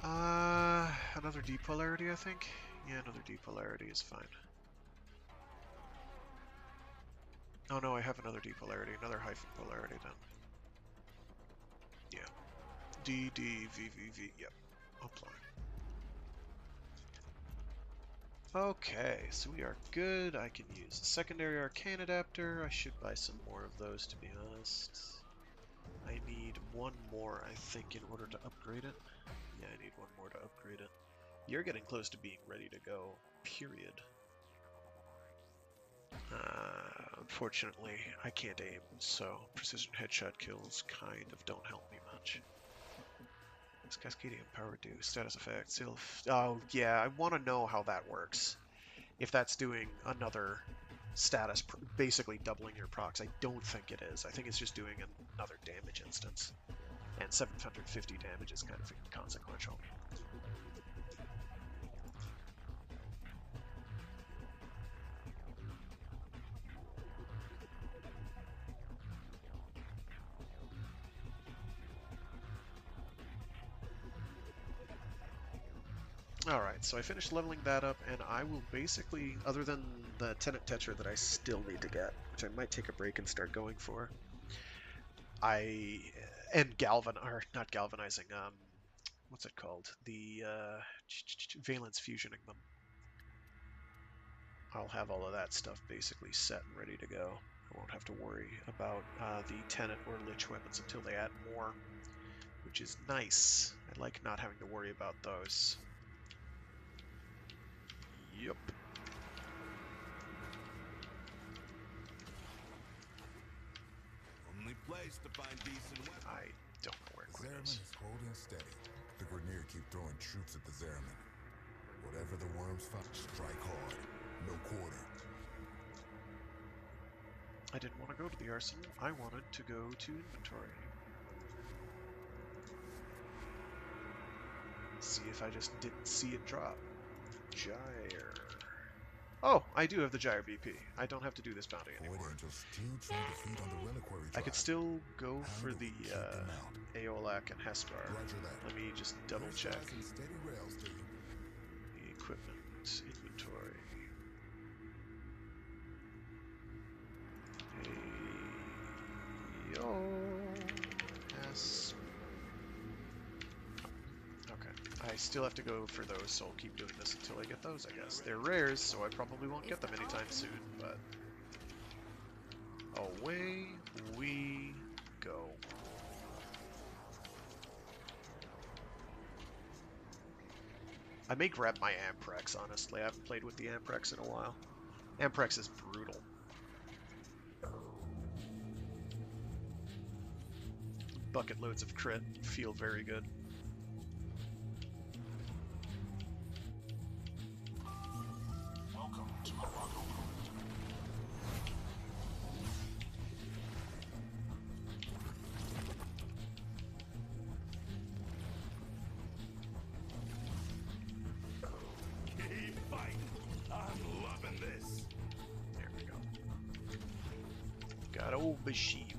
Another depolarity, I think. Yeah, another depolarity is fine. Oh no, I have another D polarity, another hyphen polarity then. Yeah. D, D, V, V, V, yep. Apply. Okay, so we are good. I can use a secondary arcane adapter. I should buy some more of those, to be honest. I need one more, I think, in order to upgrade it. Yeah, I need one more to upgrade it. You're getting close to being ready to go, period. Unfortunately, I can't aim, so precision headshot kills kind of don't help me much. What's Cascadian Power do? Status effect, self... Oh, yeah, I want to know how that works. If that's doing another status, basically doubling your procs. I don't think it is. I think it's just doing another damage instance. And 750 damage is kind of inconsequential. Alright, so I finished leveling that up, and I will basically, other than the Tenant Tetra that I still need to get, which I might take a break and start going for, and not galvanizing, what's it called? The, valence fusioning them. I'll have all of that stuff basically set and ready to go. I won't have to worry about the Tenant or Lich weapons until they add more, which is nice. I like not having to worry about those. Yep. Only place to find decent weapons. I don't know where Zariman is holding steady. The Grineer keep throwing troops at the Zariman. Whatever the worms find, strike hard. No quarter. I didn't want to go to the arsenal. I wanted to go to inventory. See if I just didn't see it drop. Gyre. Oh, I do have the Gyre BP. I don't have to do this bounty anymore. I could still go for the Aeolak and Hespar. Let me just double check. Equipment, inventory. Yes. I still have to go for those, so I'll keep doing this until I get those, I guess. They're rares, so I probably won't get them anytime soon, but... away we go. I may grab my Amprex, honestly. I haven't played with the Amprex in a while. Amprex is brutal. Bucket loads of crit feel very good. Shields.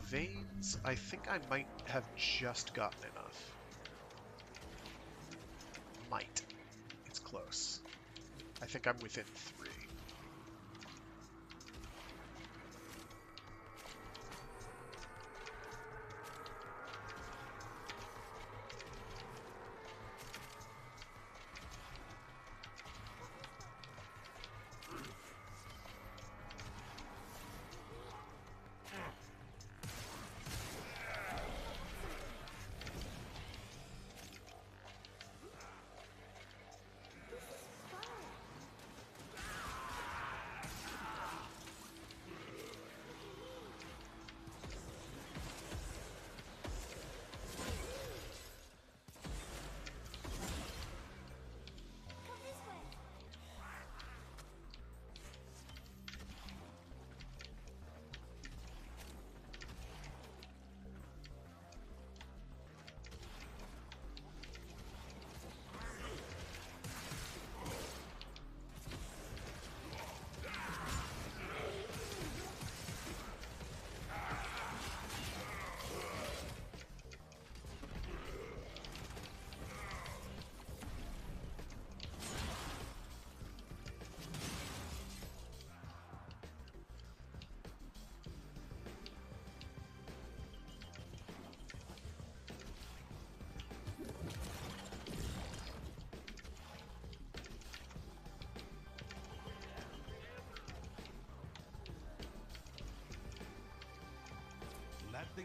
Veins, I think I might have just gotten enough. Might. It's close. I think I'm within 3.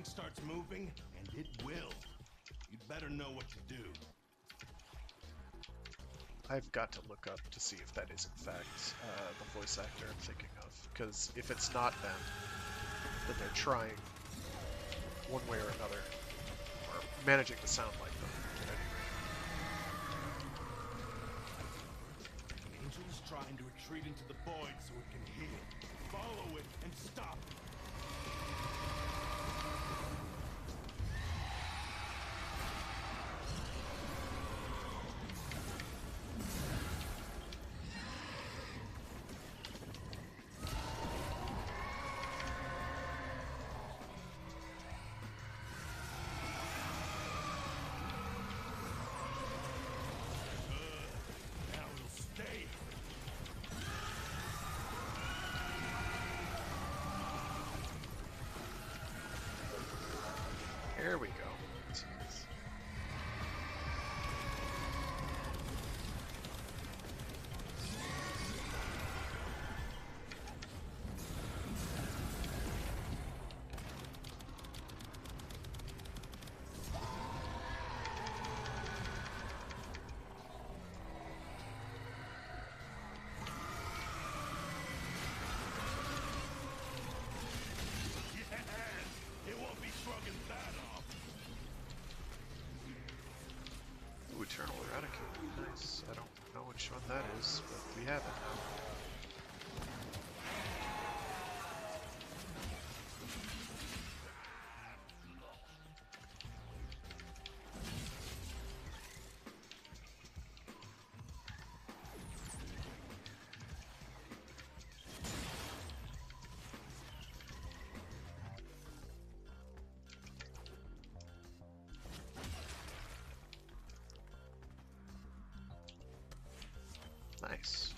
thing starts moving, and it will, you'd better know what to do. I've got to look up to see if that is in fact the voice actor I'm thinking of, because if it's not them, then they're trying one way or another, or managing to sound like them at any rate. The angel is trying to retreat into the void so it can heal. Follow it and stop it. There we go. Eternal Eradicate. Nice. I don't know which one that is, but we have it now. Nice.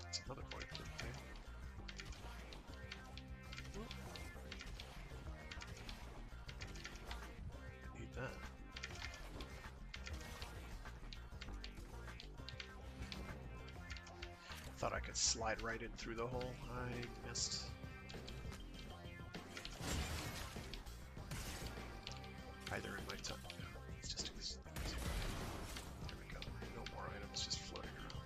That's another point. Okay. Need that. Thought I could slide right in through the hole. I missed. Either in my time. No, it's just there we go. No more items just floating around.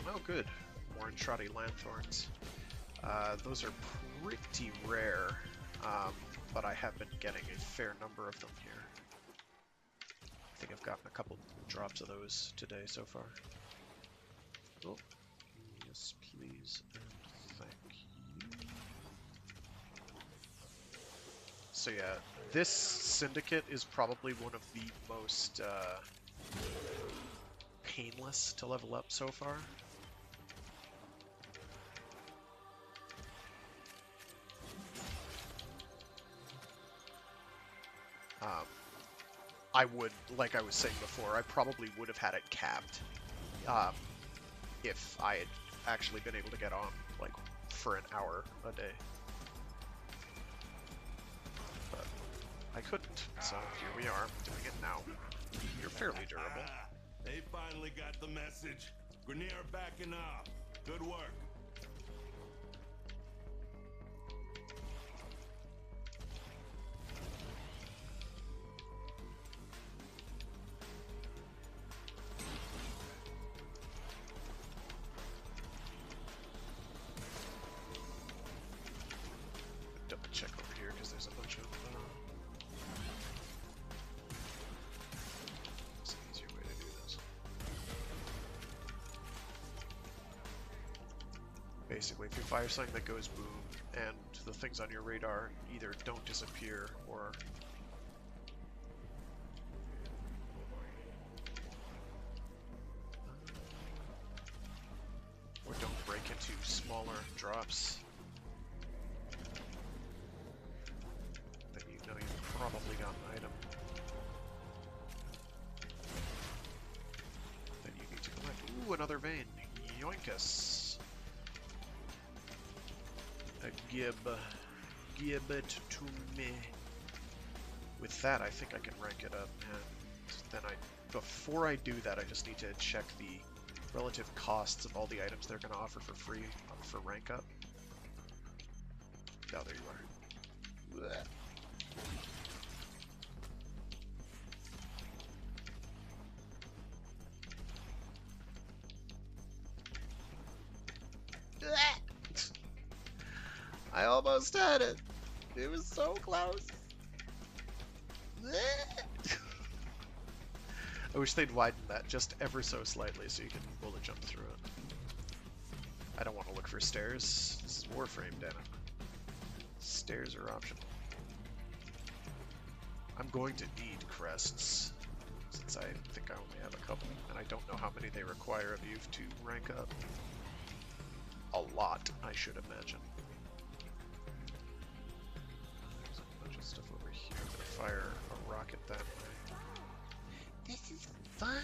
Oh, good. More Entrati Lanthorns. Those are pretty rare, but I have been getting a fair number of them here. I think I've gotten a couple drops of those today so far. Oh, yes, please, and thank you. So yeah, this syndicate is probably one of the most painless to level up so far. I would, like I was saying before, I probably would have had it capped if I had actually been able to get on, like, for an hour a day. But I couldn't, so here we are, doing it now. You're fairly durable. They finally got the message. Grineer backing off. Good work. Double check over here because there's a bunch of it's an easier way to do this. Basically, if you fire something that goes boom and the things on your radar either don't disappear or don't break into smaller drops, probably got an item that you need to collect. Ooh, another vein. Yoinkus. A gib. Give it to me. With that, I think I can rank it up, and then before I do that, I just need to check the relative costs of all the items they're going to offer for free for rank up. Oh, there you are. Blech. I almost had it. It was so close. I wish they'd widen that just ever so slightly so you can bullet jump through it. I don't want to look for stairs. This is Warframe, damn it. Stairs are optional. I'm going to need crests, since I think I only have a couple, and I don't know how many they require of you to rank up. A lot, I should imagine. There's a bunch of stuff over here. I'm gonna fire a rocket that way. This is fun!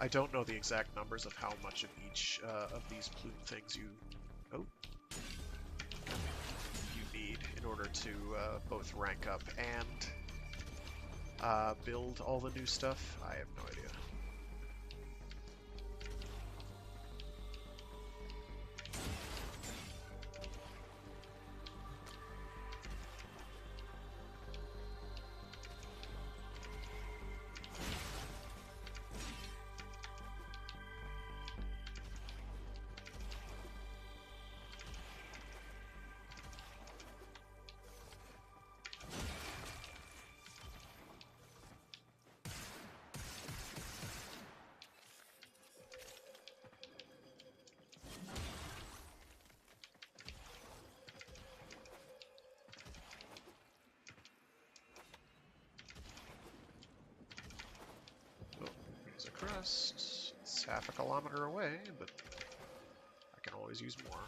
I don't know the exact numbers of how much of each of these plume things you need in order to both rank up and build all the new stuff. I have no idea. Crest. It's half a kilometer away, but I can always use more.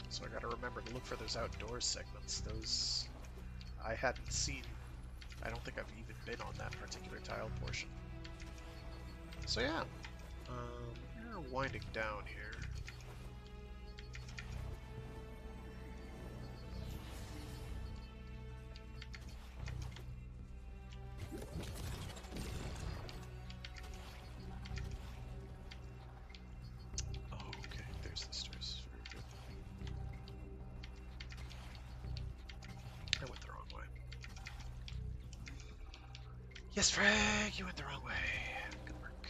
So I gotta remember to look for those outdoor segments. Those I hadn't seen. I don't think I've even been on that particular tile portion. So yeah, we're winding down here. Yes, Frag, you went the wrong way. Good work.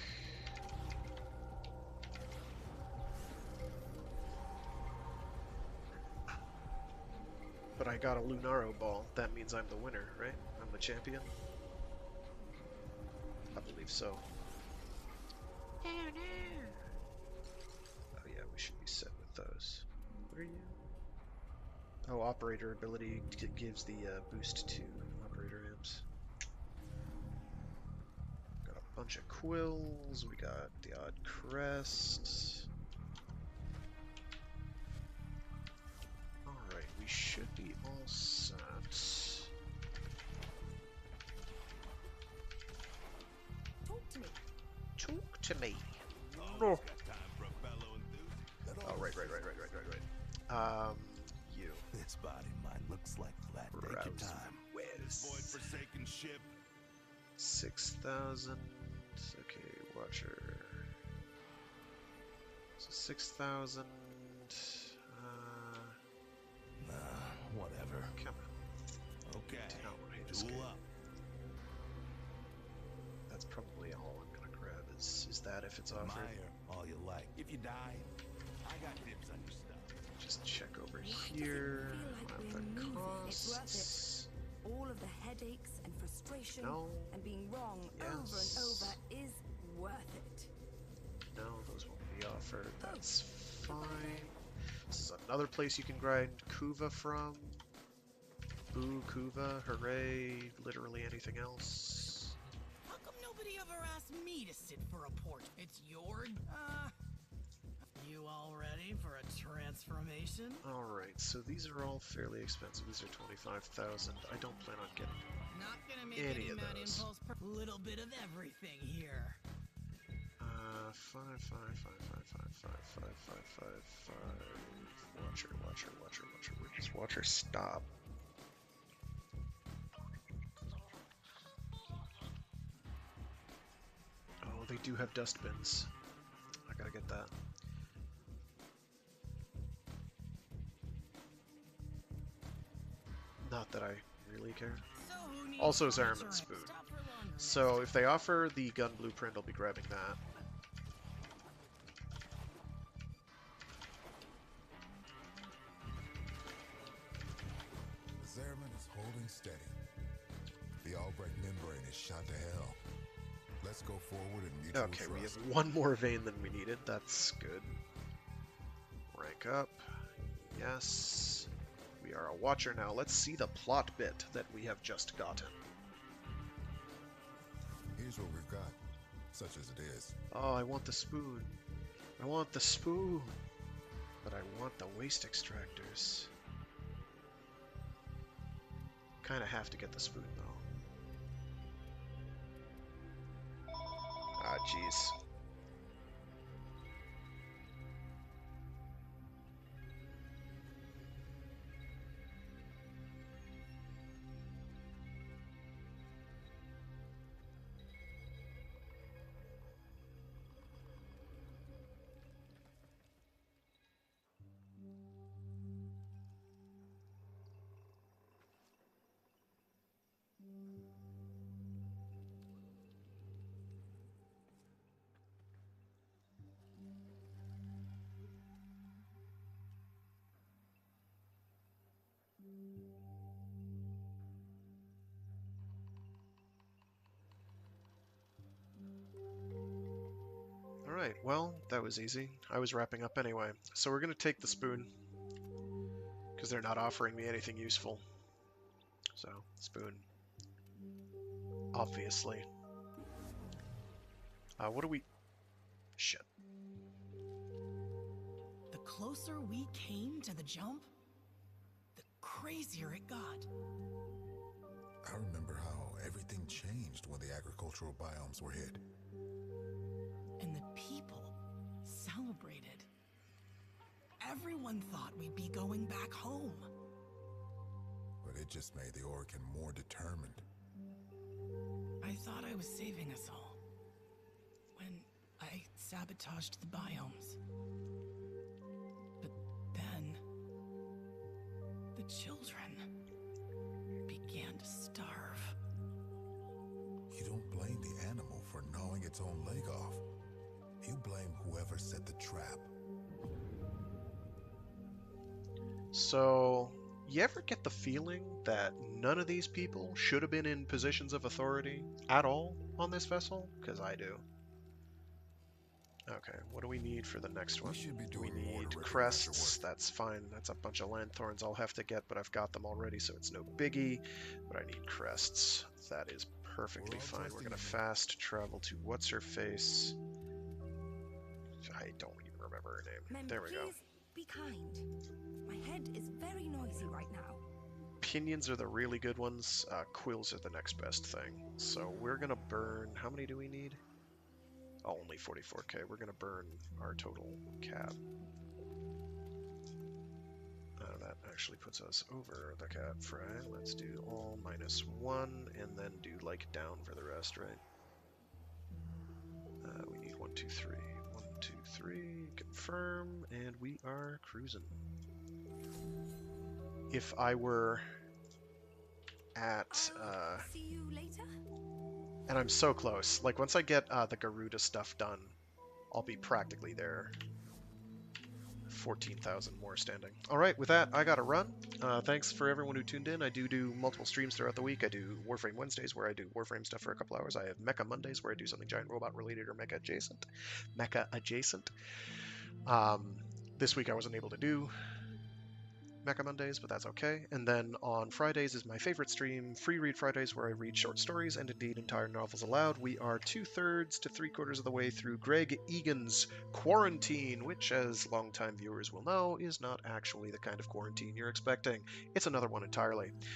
But I got a Lunaro ball. That means I'm the winner, right? I'm the champion? I believe so. Oh no! Oh yeah, we should be set with those. What are you? Oh, operator ability gives the boost to operator amps. Bunch of quills, we got the odd crest. Alright, we should be all set. Talk to me. Talk to me. No. Oh, right. You. This body mine looks like flat naked time. Where's Void forsaken ship. 6,000. Okay, Watcher. So 6,000. Whatever. Come on. Okay. Do not want to hate this Tool game. up. That's probably all I'm gonna grab. Is that if it's offered? Admire all you like. If you die, I got dibs on your stuff. Just check over Why does it here. feel like What we're the moving? It's worth costs? All of the headaches and frustration No. and being wrong over and Yes. over is worth it. No, those won't be offered. That's fine. This is another place you can grind Kuva from. Boo, Kuva, hooray, literally anything else. How come nobody ever asked me to sit for a port? It's your... You all ready for a transformation? Alright, so these are all fairly expensive. These are 25,000. I don't plan on getting Not gonna make any any of mad those. impulse per... Little bit of everything here. 5. Watcher. Where does Watcher stop? Oh, they do have dustbins. I gotta get that. Not that I really care. So who needs Also furniture Zariman and spoon. stop for longer So if they offer the gun blueprint, I'll be grabbing that. Zariman is holding steady. The Albrecht membrane is shot to hell. Let's go forward and mutual Okay, we trust. have one more vein than we needed. That's good. Rank up. Yes. We are a watcher now. Let's see the plot bit that we have just gotten. Here's what we've got, such as it is. Oh, I want the spoon. I want the spoon. But I want the waste extractors. Kind of have to get the spoon, though. Ah, jeez. Alright, well, that was easy. I was wrapping up anyway. So we're going to take the spoon, because they're not offering me anything useful. So, spoon. Obviously. What do we... Shit. The closer we came to the jump, the crazier it got. I remember how everything changed when the agricultural biomes were hit. And the people celebrated. Everyone thought we'd be going back home. But it just made the Orcan more determined. I thought I was saving us all. When I sabotaged the biomes. But then... the children began to starve. You don't blame the animal for gnawing its own leg off. You blame whoever set the trap. So, you ever get the feeling that none of these people should have been in positions of authority at all on this vessel? Because I do. Okay, what do we need for the next one? We need crests. That's fine. That's a bunch of lanthorns I'll have to get, but I've got them already, so it's no biggie. But I need crests. That is perfectly fine. We're gonna fast travel to what's-her-face. I don't even remember her name. There we go. Be kind. My head is very noisy right now. Pinions are the really good ones. Quills are the next best thing. So we're gonna burn... How many do we need? Oh, only 44k. We're gonna burn our total cap. That actually puts us over the cap fry. Let's do all -1 and then do like down for the rest, right? We need 1, 2, 3. 1, 2, 3. Confirm, and we are cruising. If I were at see you later. and I'm so close. Like once I get the Garuda stuff done, I'll be practically there. 14,000 more standing. All right, with that, I gotta run. Thanks for everyone who tuned in. I do multiple streams throughout the week. I do Warframe Wednesdays, where I do Warframe stuff for a couple hours. I have Mecha Mondays, where I do something giant robot related or mecha adjacent. This week I wasn't able to do Mecha Mondays, but that's okay. And then on Fridays is my favorite stream, Free Read Fridays, where I read short stories and indeed entire novels aloud. We are 2/3 to 3/4 of the way through Greg Egan's Quarantine, which, as longtime viewers will know, is not actually the kind of quarantine you're expecting. It's another one entirely.